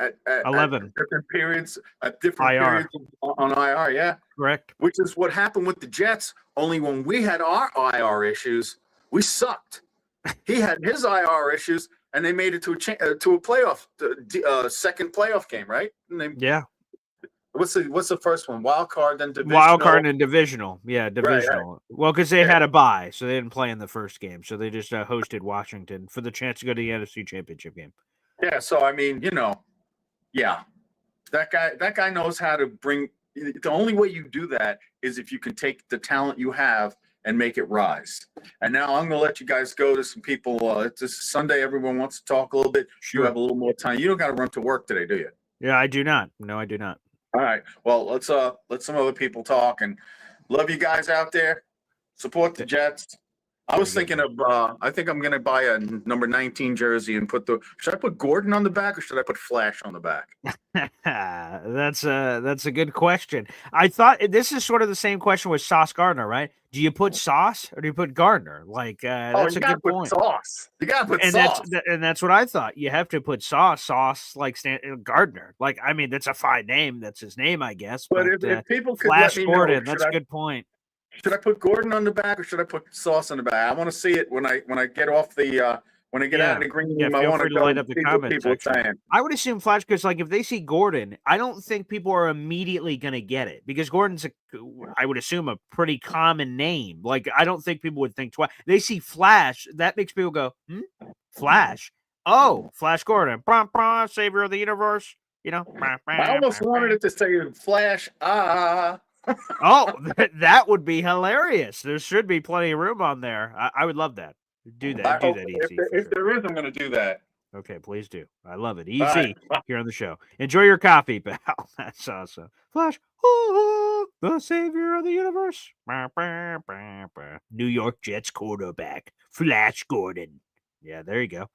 11 different periods IR. on IR. Yeah, Correct. which is what happened with the Jets. Only when we had our IR issues, we sucked. He had his IR issues, and they made it to a playoff, second playoff game, right? And they, Yeah. what's the first one? Wild card, then divisional. Wild card and divisional. Yeah, divisional. Right. Well, because they Yeah. had a bye, so they didn't play in the first game. So they just hosted Washington for the chance to go to the NFC Championship game. Yeah, so I mean, yeah, that guy knows how to bring. The only way you do that is if you can take the talent you have and make it rise. And now I'm going to let you guys go to some people. It's Sunday. Everyone wants to talk a little bit. Sure. You have a little more time. You don't got to run to work today, do you? Yeah, I do not. No, I do not. All right. Well, let's let some other people talk, and love you guys out there. Support the Jets. I was thinking of I think I'm gonna buy a number 19 jersey and should I put Gordon on the back or should I put Flash on the back? That's a good question. I thought this is sort of the same question with Sauce Gardner, right? Do you put Sauce or do you put Gardner? Like that's a good point. Sauce. You gotta put And Sauce. that's what I thought. You have to put Sauce like Gardner. Like, I mean, that's a fine name. That's his name, I guess. But if people could Flash let me Gordon, know, that's a good point. Should I put Gordon on the back or should I put Sauce on the back? I want to see it when I get off the when I get out of the green room. I feel want free to to go light up the see what comment people are section. saying. I would assume Flash, because like if they see Gordon, I don't think people are immediately going to get it because Gordon's I would assume a pretty common name. Like I don't think people would think twice. They see Flash, that makes people go, Flash. Oh, Flash Gordon, savior of the universe. I almost wanted it to say Flash. Oh, that would be hilarious. There should be plenty of room on there. I would love that. Do that. Do that easy. If there is, I'm going to do that. Okay, please do. I love it. Easy here on the show. Enjoy your coffee, pal. That's awesome. Flash, the savior of the universe. New York Jets quarterback, Flash Gordon. Yeah, there you go.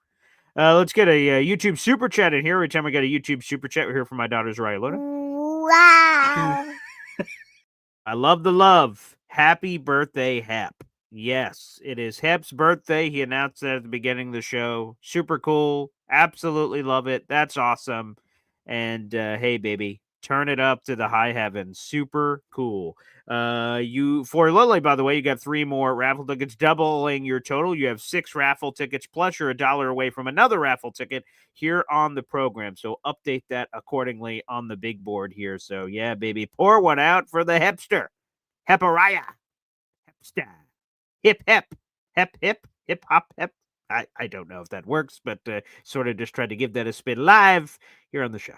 Let's get a YouTube super chat in here. Every time I get a YouTube super chat, we hear from my daughters, Ryan Luna. Wow. I love the love. Happy birthday, Hep. Yes, it is Hep's birthday. He announced that at the beginning of the show. Super cool. Absolutely love it. That's awesome. And hey, baby, turn it up to the high heavens. Super cool. For Lily, by the way, you got 3 more raffle tickets, doubling your total. You have 6 raffle tickets, plus you're $1 away from another raffle ticket here on the program. So update that accordingly on the big board here. So yeah, baby, pour one out for the hipster. Hepariah. Hepster. Hip, hip. Hep, hip. Hip, hop, hep. I don't know if that works, but sort of just tried to give that a spin live here on the show.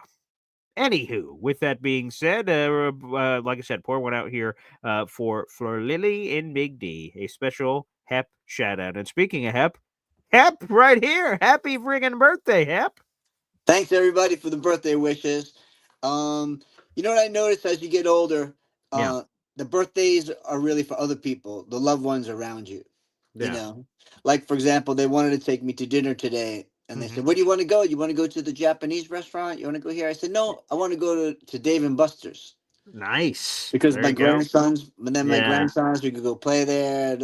Anywho, with that being said, like I said, pour one out here for Lily and Big D, a special Hep shout out. And speaking of Hep right here. Happy friggin' birthday, Hep. Thanks everybody for the birthday wishes. You know what I noticed as you get older? The birthdays are really for other people, the loved ones around you. Yeah. You know, like for example, they wanted to take me to dinner today. And they said, where do you want to go? You want to go to the Japanese restaurant? You want to go here? I said, no, I want to go to Dave and Buster's. Nice. Because There my you go. grandsons, and then my grandsons, we could go play there.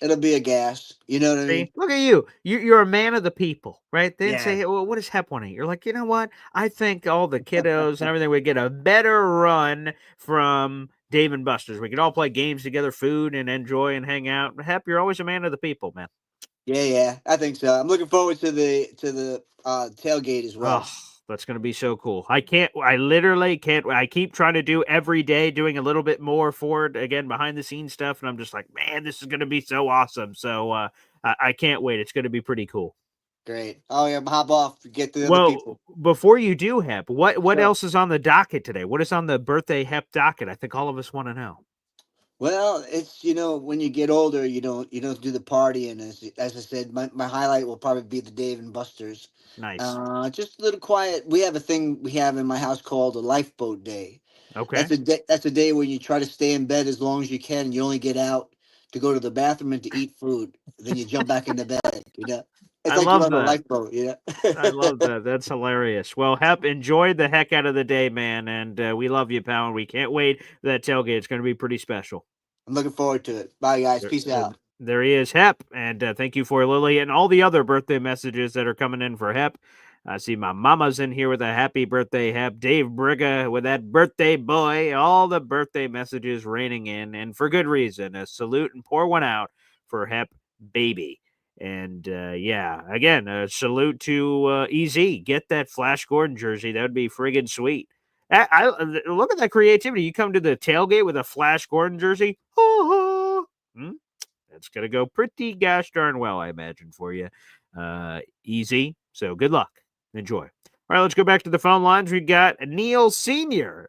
It'll be a gas. You know what I mean? Look at you. You're a man of the people, right? They Yeah. say, hey, well, what does Hep want to eat? You're like, you know what? I think all the kiddos and everything would get a better run from Dave and Buster's. We could all play games together, food, and enjoy and hang out. Hep, you're always a man of the people, man. Yeah, I think so. I'm looking forward to the tailgate as well. Oh, that's going to be so cool. I literally can't. I keep trying to do every day, doing a little bit more for it, again, behind the scenes stuff. And I'm just like, man, this is going to be so awesome. So I can't wait. It's going to be pretty cool. Great. Oh, yeah, hop off. Get the other people. Before you do, Hep, what else is on the docket today? What is on the birthday Hep docket? I think all of us want to know. Well, it's, when you get older, you don't do the party, and as I said, my highlight will probably be the Dave and Buster's. Nice. Just a little quiet. We have a thing we have in my house called a lifeboat day. Okay. That's a day when you try to stay in bed as long as you can, and you only get out to go to the bathroom and to eat food. Then you jump back into bed. It's like you're on a lifeboat. I love that. That's hilarious. Well, Hep, enjoy the heck out of the day, man, and we love you, pal. And we can't wait for that tailgate. It's going to be pretty special. I'm looking forward to it. Bye, guys. Peace out. There he is, Hep. And thank you for Lily and all the other birthday messages that are coming in for Hep. I see my mama's in here with a happy birthday, Hep. Dave Brigga with that birthday boy. All the birthday messages raining in, and for good reason. A salute and pour one out for Hep baby. And yeah, again, a salute to EZ. Get that Flash Gordon jersey. That would be friggin' sweet. Look at that creativity. You come to the tailgate with a Flash Gordon jersey. That's gonna go pretty gosh darn well, I imagine, for you. Easy. So good luck. Enjoy. All right, let's go back to the phone lines. We got Neil Senior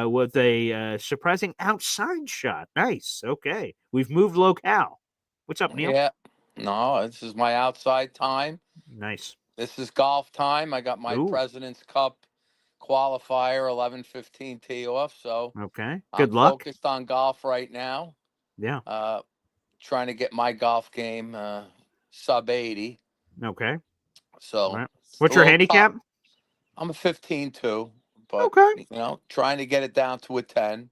with a surprising outside shot. Nice. Okay, we've moved locale. What's up, Neil? Yeah. No, this is my outside time. Nice. This is golf time. I got my Ooh. President's Cup qualifier 11:15 tee off, so Okay. I'm Good luck. focused on golf right now. Yeah. Trying to get my golf game sub 80. Okay. So All right. it's What's a your little handicap? tough. I'm a 15 too, but Okay. trying to get it down to a 10.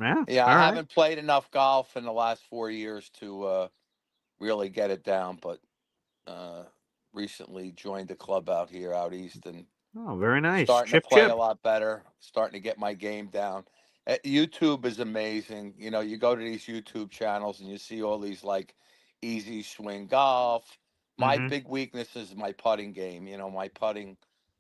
Yeah. Yeah, All I right. haven't played enough golf in the last 4 years to really get it down, but recently joined a club out here out east and Oh, very nice. starting to Chip, play chip. a lot better, starting to get my game down. YouTube is amazing. You go to these YouTube channels and you see all these like easy swing golf. My Mm-hmm. big weakness is my putting game. My putting,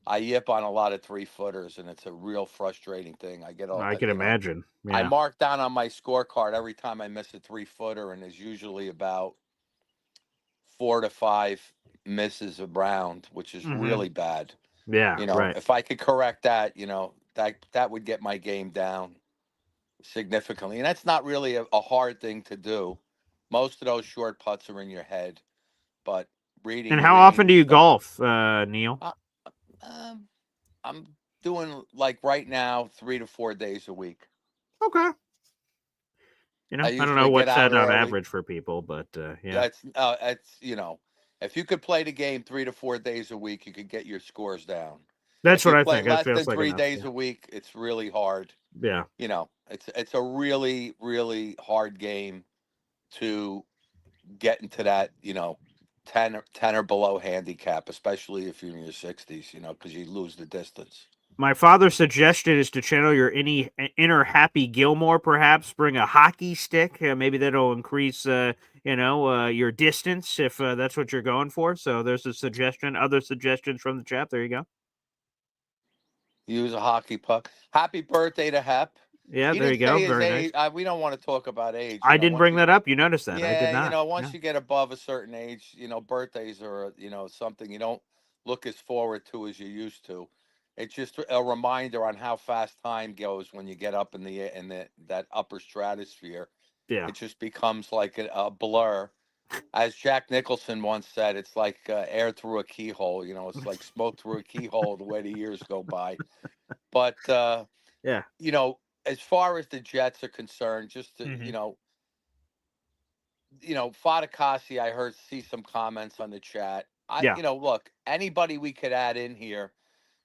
I yip on a lot of 3-footers and it's a real frustrating thing. I get all, I can imagine. I Yeah. mark down on my scorecard every time I miss a 3-footer, and there's usually about 4 to 5 misses a round, which is Mm-hmm. really bad. Yeah. Right. If I could correct that, that would get my game down significantly. And that's not really a hard thing to do. Most of those short putts are in your head, but reading And the how often do range you stuff. golf, Neil? I'm doing like right now 3 to 4 days a week. Okay. I I don't know usually get what's out that on early. average for people, but yeah. It's if you could play the game 3 to 4 days a week, you could get your scores down. That's If what you I play think. That less than feels like 3 enough. days a week, it's really hard. Yeah. It's a really, really hard game to get into that, 10 or below handicap, especially if you're in your 60s, because you lose the distance. My father's suggestion is to channel your inner Happy Gilmore, perhaps. Bring a hockey stick. Maybe that'll increase, your distance if that's what you're going for. So there's a suggestion. Other suggestions from the chat. There you go. Use a hockey puck. Happy birthday to Hep. Yeah, He there you didn't go. say his Very age. nice. We don't want to talk about age. I didn't Once bring you, that up. You noticed that. I did yeah, not. once Yeah. you get above a certain age, birthdays are, something you don't look as forward to as you used to. It's just a reminder on how fast time goes when you get up in that upper stratosphere. Yeah. It just becomes like a blur. As Jack Nicholson once said, it's like air through a keyhole. It's like smoke through a keyhole the way the years go by. But Yeah. as far as the Jets are concerned, just to, Mhm. Fatukasi, I see some comments on the chat. Yeah. Look, anybody we could add in here.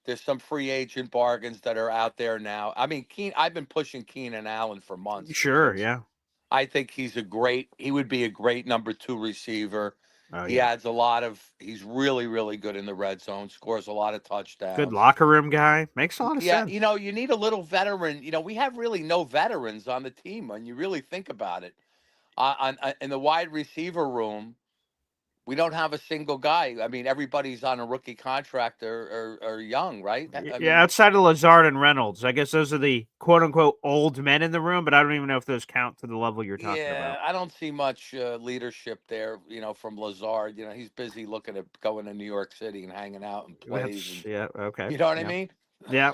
There's some free agent bargains that are out there now. I mean, I've been pushing Keenan Allen for months. Sure. Yeah. I think he would be a great number 2 receiver. Oh, He yeah. adds he's really, really good in the red zone, scores a lot of touchdowns. Good locker room guy. Makes a lot of sense. You need a little veteran. We have really no veterans on the team when you really think about it. In the wide receiver room, we don't have a single guy. I mean, everybody's on a rookie contract or young, right? Yeah, outside of Lazard and Reynolds, I guess those are the quote unquote old men in the room, but I don't even know if those count to the level you're talking about. I don't see much leadership there, from Lazard. He's busy looking at going to New York City and hanging out and plays. Yeah, okay. You know what I mean? Yeah.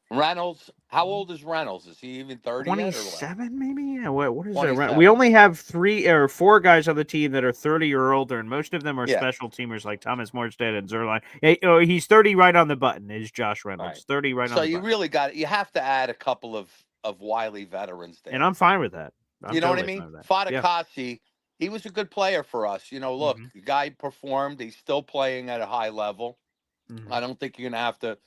Reynolds, how old is Reynolds? Is he even 30 yet or what? 27 maybe? Yeah, what is that? 27. We only have 3 or 4 guys on the team that are 30 or older, and most of them are special teamers like Thomas Morstead and Zerline. He's 30 right on the button, is Josh Reynolds. Right. 30 right on the So button. you really you have to add a couple of wily veterans there. And I'm fine with that. You know what I mean? Fatukasi, he was a good player for us. Look, the guy performed. He's still playing at a high level. Mhm. I don't think you're going to have to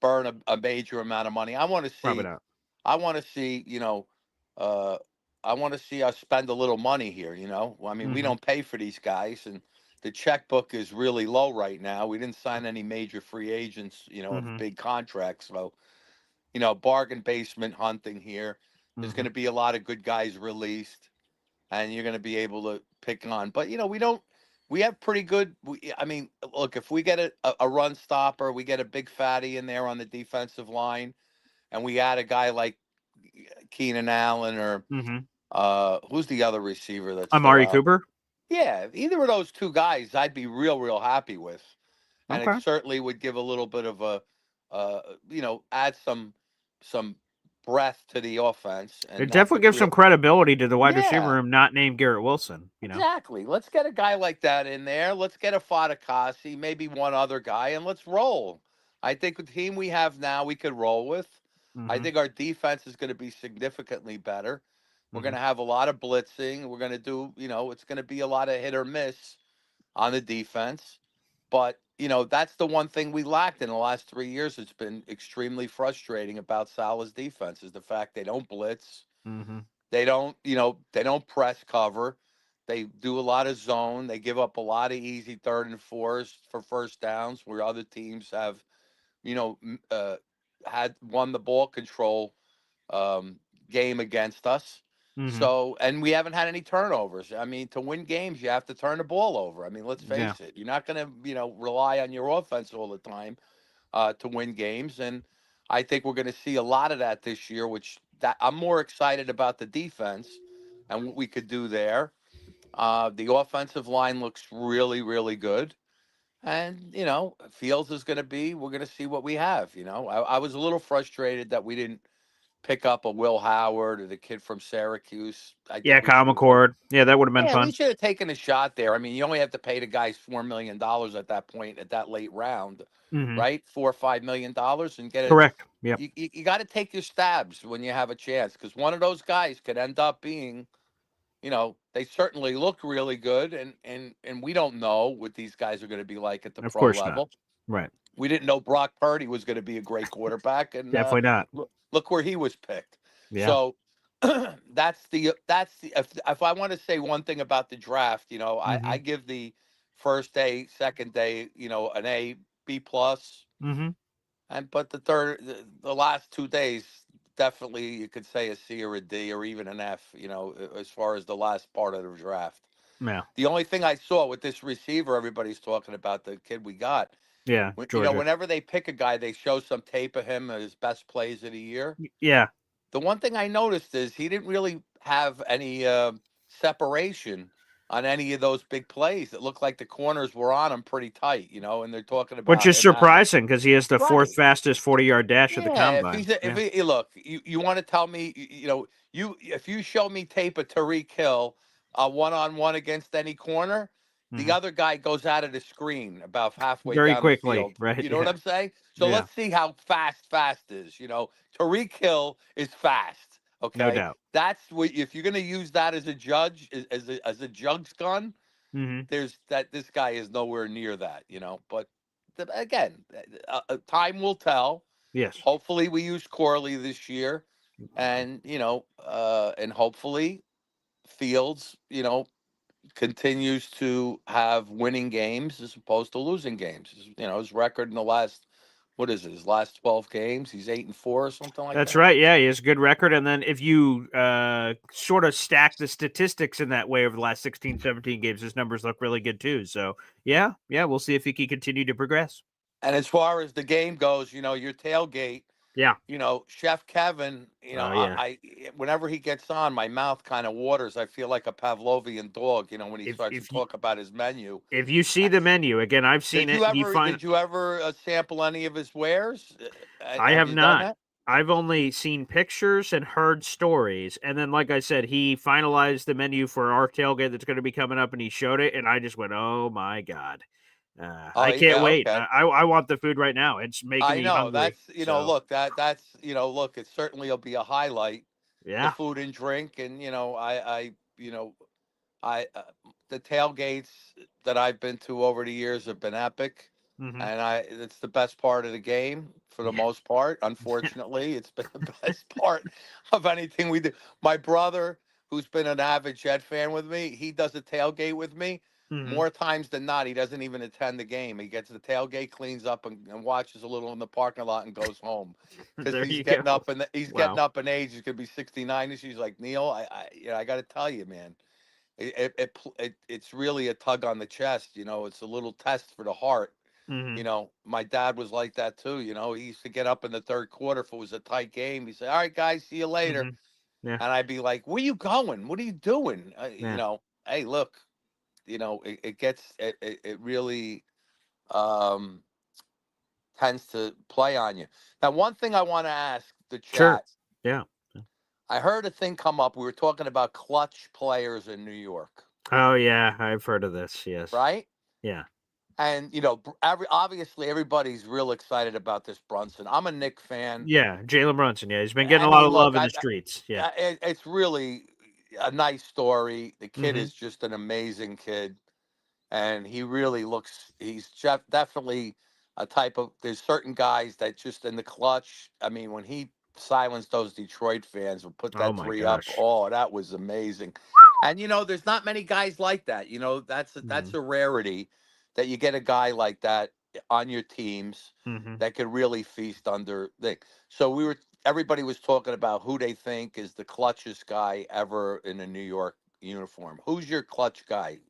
burn a major amount of money. I want to see. Probably not. I want to see. I want to see us spend a little money here. I mean, we don't pay for these guys, and the checkbook is really low right now. We didn't sign any major free agents, of big contracts. So, bargain basement hunting here. There's going to be a lot of good guys released, and you're going to be able to pick on. But, we have pretty good. I mean, look, if we get a run stopper, we get a big fatty in there on the defensive line, and we add a guy like Keenan Allen or who's the other receiver that's still Amari out? Cooper. Yeah, either of those two guys, I'd be real happy with, and Okay. it certainly would give a little bit of a, add some breath to the offense. And It definitely gives some credibility to the wide receiver Yeah, room not named Garrett Wilson. exactly. Let's get a guy like that in there. Let's get a Fatukasi, maybe one other guy, and let's roll. I think the team we have now, we could roll with. I think our defense is going to be significantly better. We're going to have a lot of blitzing. We're going to do, it's going to be a lot of hit or miss on the defense. But, that's the one thing we lacked in the last 3 years. It's been extremely frustrating about Salah's defense is the fact they don't blitz. They don't, they don't press cover. They do a lot of zone. They give up a lot of easy 3rd and 4s for first downs where other teams have, had won the ball control game against us. So, and we haven't had any turnovers. I mean, to win games, you have to turn the ball over. I mean, let's face it. You're not going to, rely on your offense all the time to win games. And I think we're going to see a lot of that this year, that I'm more excited about the defense and what we could do there. The offensive line looks really good. And, Fields is going to we're going to see what we have. I was a little frustrated that we didn't pick up a Will Howard or the kid from Syracuse. I think Kyle McCord. Yeah, that would have been yeah, fun. we should have taken a shot there. I mean, you only have to pay the guys $4 million at that point, at that late round, right? $4 or $5 million and get it. Correct. Yep. You got to take your stabs when you have a chance because one of those guys could end up being, they certainly look really good, and we don't know what these guys are going to be like at the Of pro course level. not. Right. We didn't know Brock Purdy was going to be a great quarterback, and Definitely not. look where he was picked. Yeah. So that's the if I want to say one thing about the draft, I give the first day, second day, an A, B plus, but the last 2 days, definitely you could say a C or a D or even an F, as far as the last part of the draft. Yeah. The only thing I saw with this receiver, everybody's talking about the kid we got. Yeah. Whenever they pick a guy, they show some tape of him as best plays of the year. Yeah. The one thing I noticed is he didn't really have any separation on any of those big plays. It looked like the corners were on him pretty tight, and they're talking about which is surprising because he has the Right. 4th fastest 40-yard dash at the combine. Look, you want to tell me, if you show me tape of Tariq Hill one-on-one against any corner, the other guy goes out of the screen about halfway Very down quickly, the field. right? You know what I'm saying? So let's see how fast is. Tariq Hill is fast. Okay, No doubt. That's what if you're going to use that as a judge, as a jug's gun. This guy is nowhere near that. But again, time will tell. Yes. Hopefully, we use Corley this year, and and hopefully, Fields, continues to have winning games as opposed to losing games. His record in the last, his last 12 games, he's 8-4 or something like that. That's right. Yeah, he has a good record. And then if you sort of stack the statistics in that way over the last 16, 17 games, his numbers look really good too. So yeah, we'll see if he can continue to progress. And as far as the game goes, your tailgate. Yeah. Chef Kevin, I whenever he gets on, my mouth kind of waters. I feel like a Pavlovian dog, when he starts to talk about his menu. If you see the menu, again, I've seen it. Did you ever sample any of his wares? I have not. I've only seen pictures and heard stories. And then, like I said, he finalized the menu for our tailgate that's going to be coming up, and he showed it, and I just went, oh, my God. I can't wait. Okay. I want the food right now. It's making me hungry. I know that's look look. It certainly will be a highlight. Yeah. The food and drink, and the tailgates that I've been to over the years have been epic, and it's the best part of the game for the most part. Unfortunately, it's been the best part of anything we do. My brother, who's been an avid Jet fan with me, he does a tailgate with me. more times than not, he doesn't even attend the game. He gets the tailgate, cleans up, and watches a little in the parking lot and goes home because There he's you getting go. up and he's Wow. getting up in age. He's gonna be 69. And she's like, Neil, I got to tell you, man, it's really a tug on the chest. You know, it's a little test for the heart. Mhm. You know, my dad was like that too. You know, he used to get up in the third quarter if it was a tight game. He'd say, "All right, guys, see you later," Mhm. Yeah. and I'd be like, "Where you going? What are you doing?" You Yeah. know, hey, look, you know, it really um, tends to play on you. Now, one thing I want to ask the Sure. chat. Yeah. I heard a thing come up. We were talking about clutch players in New York, Oh yeah, I've heard of this. Yes. right? Yeah. And you know, obviously everybody's real excited about this Brunson. I'm a Knick fan. Yeah. Jalen Brunson. Yeah, he's been getting I a lot mean, of look, love in the streets. Yeah. it's really a nice story. The kid Mhm. is just an amazing kid, and he really looks. He's definitely a type of. There's certain guys that just in the clutch. I mean, when he silenced those Detroit fans and put Oh that my three up, gosh. oh, that was amazing. And you know, there's not many guys like that. You know, that's Mhm. a rarity that you get a guy like that on your teams Mhm. that could really feast under. So everybody was talking about who they think is the clutchest guy ever in a New York uniform. Who's your clutch guy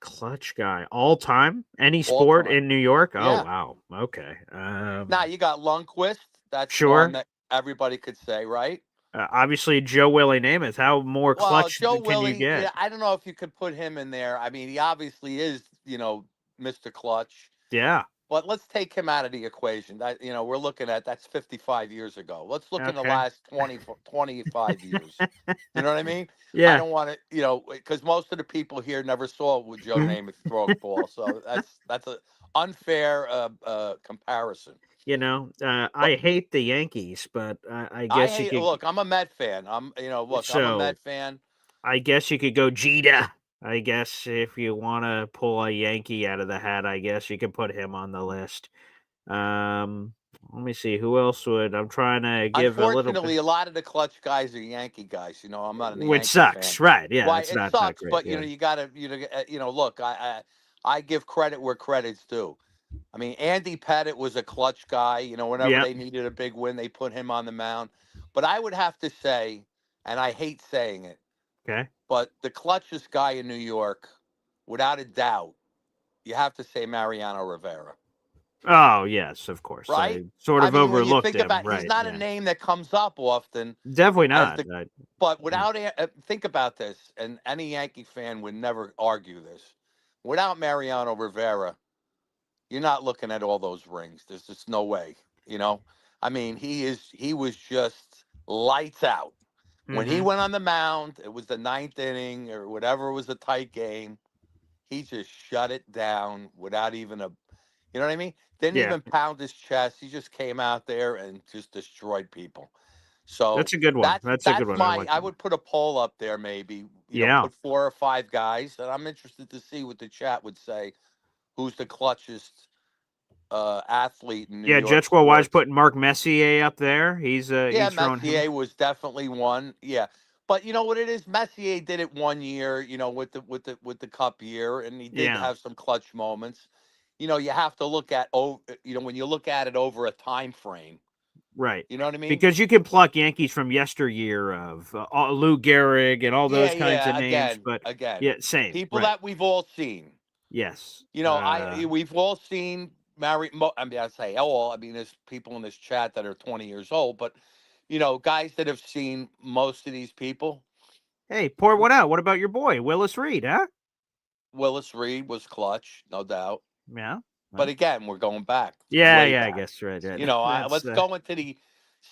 Clutch guy all time, any all sport time? in New York. Oh Yeah. wow. Okay. Now you got Lundqvist. That's one Sure. that everybody could say, right? Obviously, Joe Willie Namath. How more Well, clutch Joe can you Willie, get? yeah, I don't know if you could put him in there. I mean, he obviously is, you know, Mr. Clutch. Yeah. But let's take him out of the equation. That you know, we're looking at that's 55 years ago. Let's look in the Okay. last 25 years. You know what I mean? I Yeah. don't want to, you know, because most of the people here never saw with Joe Namath throw a ball, so that's a unfair comparison. I hate the Yankees, but I I guess you hate. could. Look, I'm a Met fan. Look, I'm a So Met fan. I guess you could go Jeter. I guess if you want to pull a Yankee out of the hat, I guess you could put him on the list. Let me see who else would. I'm trying to give a little bit, Unfortunately, a lot of the clutch guys are Yankee guys. You know, I'm not a which Yankee fan. sucks, right? Yeah, Why it's it not sucks, great. but you Yeah. know, you gotta, you know, look, I give credit where credit's due. I mean, Andy Pettit was a clutch guy. You know, whenever Yeah. they needed a big win, they put him on the mound. But I would have to say, and I hate saying it, Okay. but the clutchest guy in New York, without a doubt, you have to say Mariano Rivera. Oh yes, of course. Right? I sort I of mean, when you overlooked think him. about, he's Right. not a Yeah. name that comes up often Definitely as not. the, but without, think about this, and any Yankee fan would never argue this. Without Mariano Rivera, you're not looking at all those rings. There's just no way, you know? I mean, he was just lights out. When he Mm-hmm. went on the mound, it was the ninth inning or whatever, it was a tight game. He just shut it down without even you know what I mean? Didn't Yeah. even pound his chest. He just came out there and just destroyed people. So That's a good one. That's a good one. I like I that one. would put a poll up there maybe, you know, Yeah. put 4 or 5 guys, and I'm interested to see what the chat would say. Who's the clutchest athlete in New Yeah. York Jets Wise sports? putting Mark Messier up there. Yeah, He's thrown him. Messier was definitely one. Yeah. But you know what it is? Messier did it one year, you know, with the cup year, and he did Yeah. have some clutch moments. You know, you have to look at you know, when you look at it over a time frame, Right. you know what I mean? Because you can pluck Yankees from yesteryear of Lou Gehrig and all Yeah, those kinds of yeah. names, but Again, yeah, same. people Right. that we've all seen. Yes. You know, we've all seen I mean, I say all. I mean, there's people in this chat that are 20 years old, but you know, guys that have seen most of these people. Hey, pour one out. What about your boy Willis Reed? Huh? Willis Reed was clutch, no doubt. Yeah. But Well, again, we're going back, yeah. way Yeah. I back. guess right. You know, That's let's go into the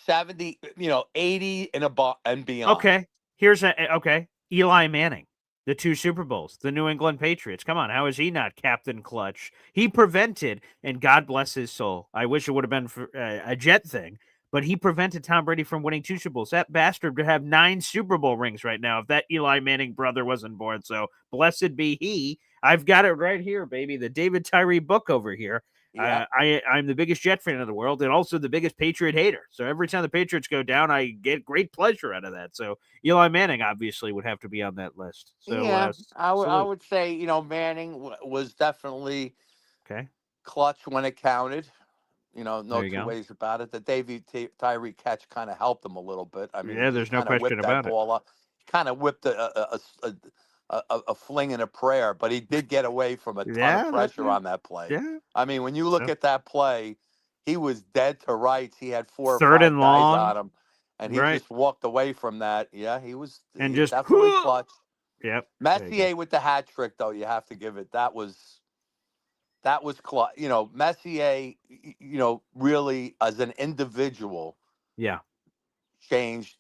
70, you know, 80 and beyond. okay. Here's okay. Eli Manning, the 2 Super Bowls, the New England Patriots. Come on, how is he not Captain Clutch? He prevented, and God bless his soul. I wish it would have been for, a Jet thing, but he prevented Tom Brady from winning 2 Super Bowls. That bastard would have 9 Super Bowl rings right now if that Eli Manning brother wasn't born. So blessed be he. I've got it right here, baby. The David Tyree book over here. Yeah. I'm the biggest Jet fan in the world and also the biggest Patriot hater. So every time the Patriots go down, I get great pleasure out of that. So Eli Manning obviously would have to be on that list. So Yeah, I salute. would say, Manning was definitely Okay, clutch when it counted. No there you two go. ways about it. The Tyree catch kind of helped him a little bit. I mean, Yeah, he there's no kind of question whipped that about it. ball up. He kind of whipped a fling and a prayer, but he did get away from a ton of Yeah, pressure on that play. yeah. I mean, when you look So at that play, he was dead to rights. He had 4 or 5 third and guys long, on him, and he right? just walked away from that. Yeah, he was And just definitely clutch. yep. There you go. Messier with the hat trick, though, you have to give it. That was clutch. Messier, really as an individual Yeah. changed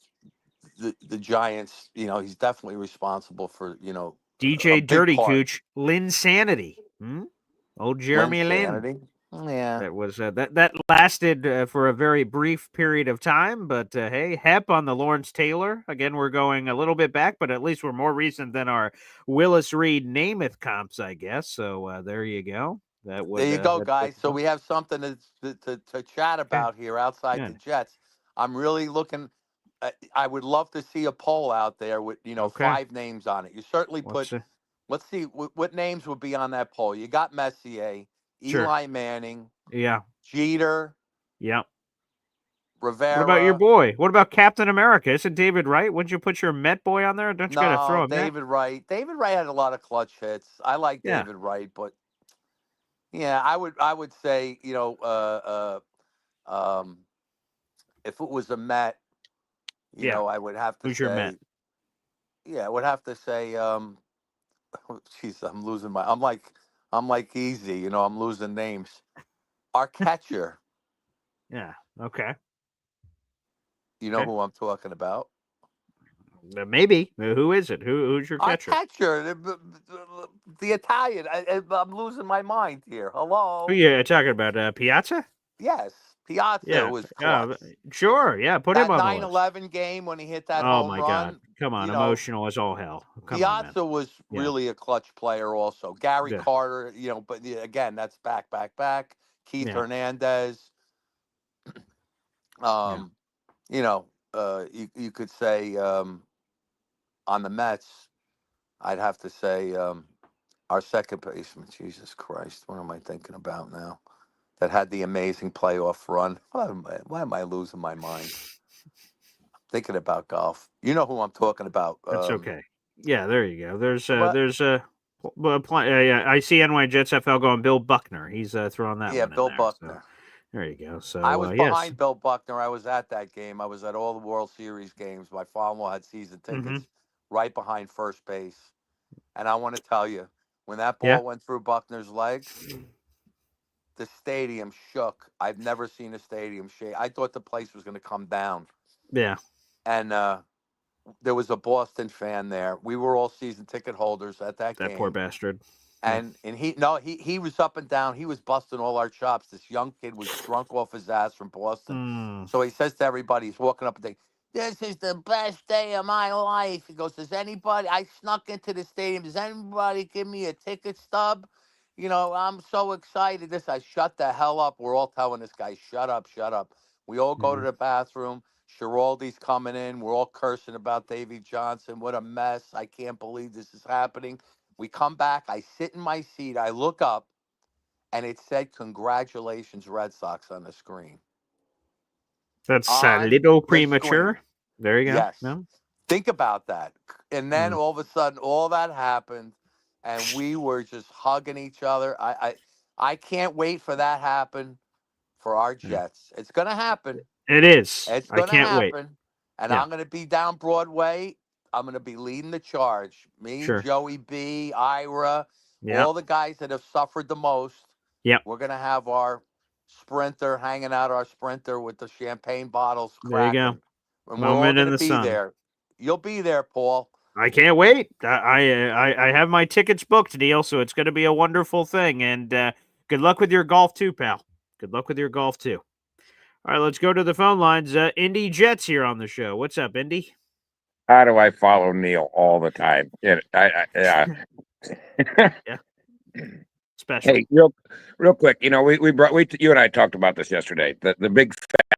the Giants. He's definitely responsible for a DJ big Dirty part. Cooch, Linsanity. Old Jeremy Lin. Linsanity. Yeah. That was that lasted for a very brief period of time, but hey, Heep on the Lawrence Taylor. Again, we're going a little bit back, but at least we're more recent than our Willis Reed Namath comps, I guess. So there you go. That There would you go, that guys. So we have something to chat okay. about here outside the Good. Jets. I'm really looking. I would love to see a poll out there with Okay. 5 names on it. You certainly Let's put. see. Let's see what names would be on that poll. You got Messier, Sure. Eli Manning, Yeah. Jeter, Yeah. What about your Rivera. boy? What about Captain America? Isn't David Wright? Wouldn't you put your Met boy on there? Don't you got to No, throw him there? David Wright. David Wright had a lot of clutch hits. I like Yeah. David Wright, but yeah, I would say if it was a Met, Yeah. I would have to Who's your Met? say I would have to say jeez, I'm like easy, I'm losing names. Our catcher, Yeah. Okay. you know Okay. who I'm talking about. Maybe. Who is it? Who's your Our catcher? catcher, the Italian. I'm losing my mind here. Who Hello. you talking about? Piazza? Yes, Piazza Yeah. was Yeah. clutch. Sure. Yeah. Put him That on the list. 9/11 game when he hit that Oh home my God. run, Come on. Emotional as all hell. Come on, man. Piazza was Yeah. really a clutch player also. Gary Yeah. Carter, but again, that's back, back, back. Keith Yeah. Hernandez. Yeah. Um, you could say on the Mets, I'd have to say our second baseman. Jesus Christ, what am I thinking about now? That had the amazing playoff run. Why am I losing my mind? Thinking about golf. You know who I'm talking about. That's okay. Yeah. There you go. There's But yeah, I see NY Jets FL going Bill Buckner. He's throwing that yeah, one in Bill there. So Buckner. there you go. I So was yes. behind Bill Buckner. I was at that game. I was at all the World Series games. My father-in-law had season Mm-hmm. tickets right behind first base. And I want to tell you, when that Yeah. ball went through Buckner's legs, the stadium shook. I've never seen a stadium shake. I thought the place was going to come down. Yeah. And there was a Boston fan there. We were all season ticket holders at that That poor game. bastard. Yeah. And he was up and down. He was busting all our chops. This young kid was drunk off his ass from Boston. Mm. So he says to everybody, he's walking up and saying, "This is the best day of my life." He goes, "Does anybody? I snuck into the stadium. Does anybody give me a ticket stub? I'm so excited." I shut the hell up. We're all telling this guy, "Shut up, shut up." We all go to Mhm. the bathroom. Schiraldi's coming in. We're all cursing about Davy Johnson. What a mess. I can't believe this is happening. We come back. I sit in my seat. I look up, and it said, "Congratulations, Red Sox," on the screen. That's a On little the screen. premature. There you go. Yes. No. Think about that. And then Mm. all of a sudden, all that happened, and we were just hugging each other. I can't wait for that happen for our Yeah. Jets. It's going to happen. It is. It's I going to can't wait. happen. And Yeah. I'm going to be down Broadway. I'm going to be leading the charge. Me, Sure. Joey B, Ira, Yeah. all the guys that have suffered the most. Yep. We're going to have our sprinter hanging out, our sprinter with the champagne bottles There you go. cracking. And we're all Moment going in to the be sun. there. You'll be there, Paul. I can't wait. I have my tickets booked, Neil, so it's going to be a wonderful thing. And good luck with your golf too, pal. Good luck with your golf too. All right, let's go to the phone lines. Indy Jets here on the show. What's up, Indy? How do I follow Neil all the time? Yeah. Yeah. special. Hey, real quick, you and I talked about this yesterday. The big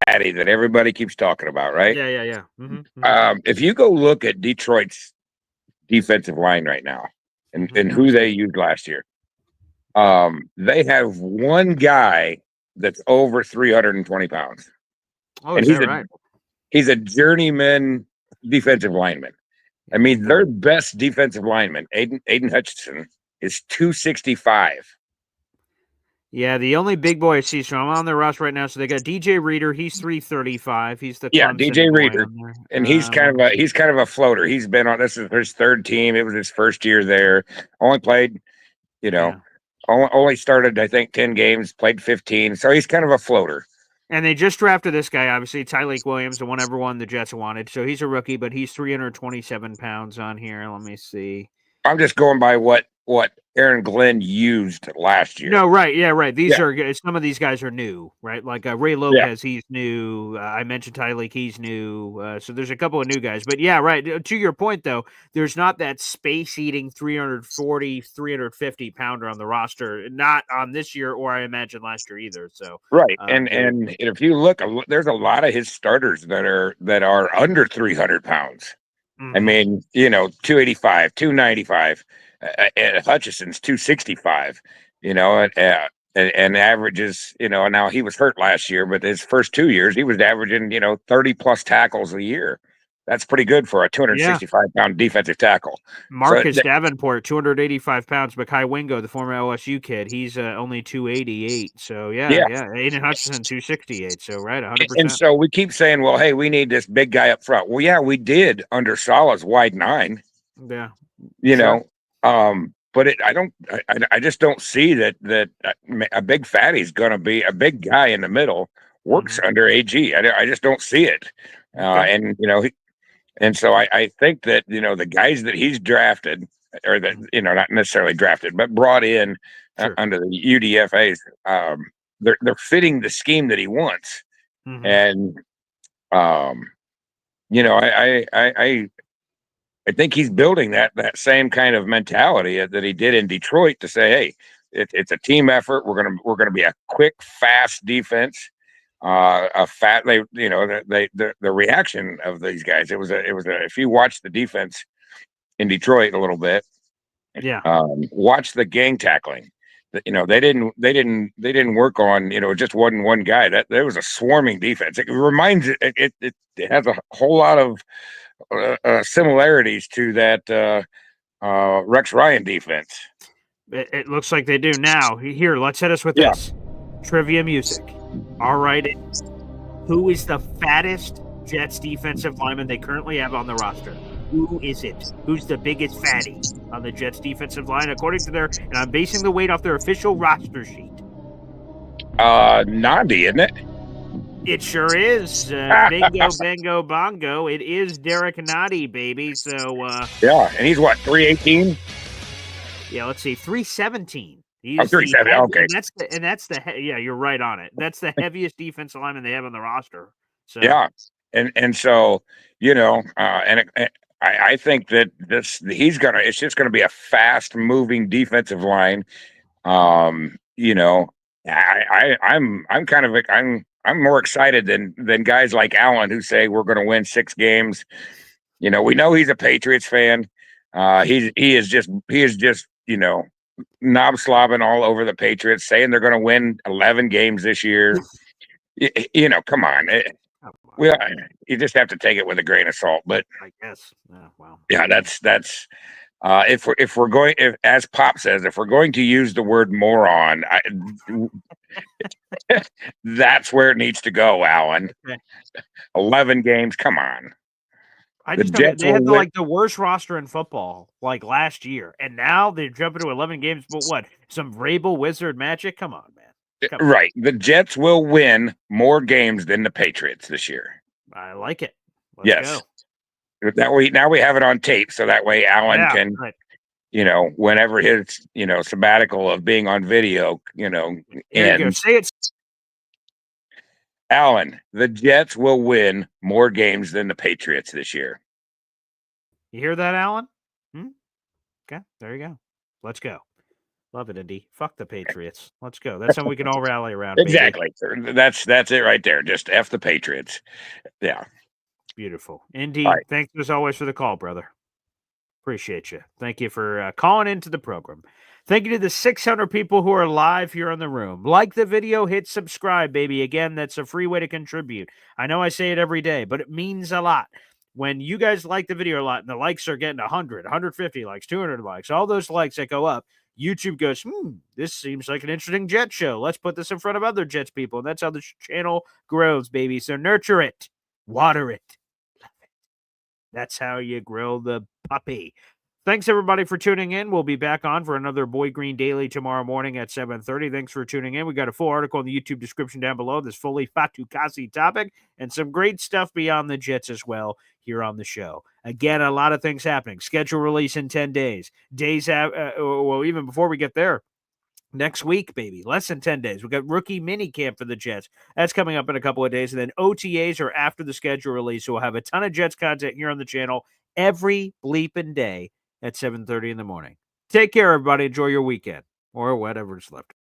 fatty that everybody keeps talking about, right? Yeah. If you go look at Detroit's defensive line right now and who they used last year, they have one guy that's over 320 pounds, Oh, and is that right? he's a journeyman defensive lineman. I mean, their best defensive lineman, Aiden Hutchinson, is 265. Yeah, the only big boy I see, so I'm on their roster right now. So they got DJ Reader. He's 335. He's the Yeah, Clemson DJ boy Reader, on there. and he's kind of a floater. He's been on this is his third team. It was his first year there. Only played, only started I think 10 games, played 15. So he's kind of a floater. And they just drafted this guy, obviously, Tyreek Williams, the one everyone the Jets wanted. So he's a rookie, but he's 327 pounds on here. Let me see. I'm just going by what Aaron Glenn used last year. No, right. Yeah, right. These are some of these guys are new, right? Like Ray Lopez, he's new. I mentioned Tyreek, he's new. So there's a couple of new guys. But yeah, right. To your point, though, there's not that space-eating 340, 350 pounder on the roster. Not on this year, or I imagine last year either. So right. And if you look, there's a lot of his starters that are under 300 pounds. I mean, 285, 295. Hutchison's 265, and averages, now he was hurt last year, but his first 2 years he was averaging, 30 plus tackles a year. That's pretty good for a 265-pound defensive tackle. Marcus Davenport, 285 pounds. Mekhi Wingo, the former LSU kid, he's only 288. So yeah. Aiden Hutchinson, 268. So right, 100%. And so we keep saying, well, hey, we need this big guy up front. Well, yeah, we did under Salah's wide 9. Yeah, but I just don't see that a big fatty is going to be a big guy in the middle works under AG. I just don't see it. And so I think that, the guys that he's drafted or that, not necessarily drafted, but brought in under the UDFAs, they're fitting the scheme that he wants. And, I think he's building that same kind of mentality that he did in Detroit to say, hey, it's a team effort. We're gonna be a quick, fast defense. The reaction of these guys. It was if you watch the defense in Detroit a little bit, watch the gang tackling. They didn't work on just one guy. That there was a swarming defense. It reminds it has a whole lot of similarities to that Rex Ryan defense. It looks like they do now. Here, let's hit us with this trivia music. All right, who is the fattest Jets defensive lineman they currently have on the roster? Who is it? Who's the biggest fatty on the Jets defensive line according to and I'm basing the weight off their official roster sheet. Nandi, isn't it? It sure is. Bingo, bango, bongo. It is Derek Nadi, baby. So and he's what, 318? Yeah, let's see, 317. He's 370. Okay, you're right on it. That's the heaviest defensive lineman they have on the roster. So and so I think that it's just gonna be a fast moving defensive line. I'm more excited than guys like Allen who say we're going to win 6 games. We know he's a Patriots fan. He is just knob slobbing all over the Patriots, saying they're going to win 11 games this year. Come on. You just have to take it with a grain of salt. But I guess, wow. Yeah, that's if we're going, as Pop says, if we're going to use the word moron, that's where it needs to go, Alan. 11 games, come on. They had the worst roster in football like last year, and now they're jumping to 11 games. But what? Some Vrabel wizard magic? Come on, man. Right. The Jets will win more games than the Patriots this year. I like it. Let's go. Now we have it on tape, so that way Alan can, whenever his, sabbatical of being on video, ends. There you go. Say it. Alan, the Jets will win more games than the Patriots this year. You hear that, Alan? Okay, there you go. Let's go. Love it, Indy. Fuck the Patriots. Let's go. That's something we can all rally around. Baby. Exactly. That's it right there. Just F the Patriots. Yeah. Beautiful. Indy, All right. thanks as always for the call, brother. Appreciate you. Thank you for calling into the program. Thank you to the 600 people who are live here in the room. Like the video, hit subscribe, baby. Again, that's a free way to contribute. I know I say it every day, but it means a lot. When you guys like the video a lot and the likes are getting 100, 150 likes, 200 likes, all those likes that go up, YouTube goes, this seems like an interesting Jet show. Let's put this in front of other Jets people. And that's how the channel grows, baby. So nurture it, water it, love it. That's how you grow the puppy. Thanks, everybody, for tuning in. We'll be back on for another Boy Green Daily tomorrow morning at 7:30. Thanks for tuning in. We got a full article in the YouTube description down below. This Foley Fatukasi topic and some great stuff beyond the Jets as well here on the show. Again, a lot of things happening. Schedule release in 10 days. Well, even before we get there, next week, baby, less than 10 days. We got rookie mini camp for the Jets. That's coming up in a couple of days. And then OTAs are after the schedule release. So we'll have a ton of Jets content here on the channel every bleeping day at 7:30 in the morning. Take care, everybody. Enjoy your weekend or whatever's left.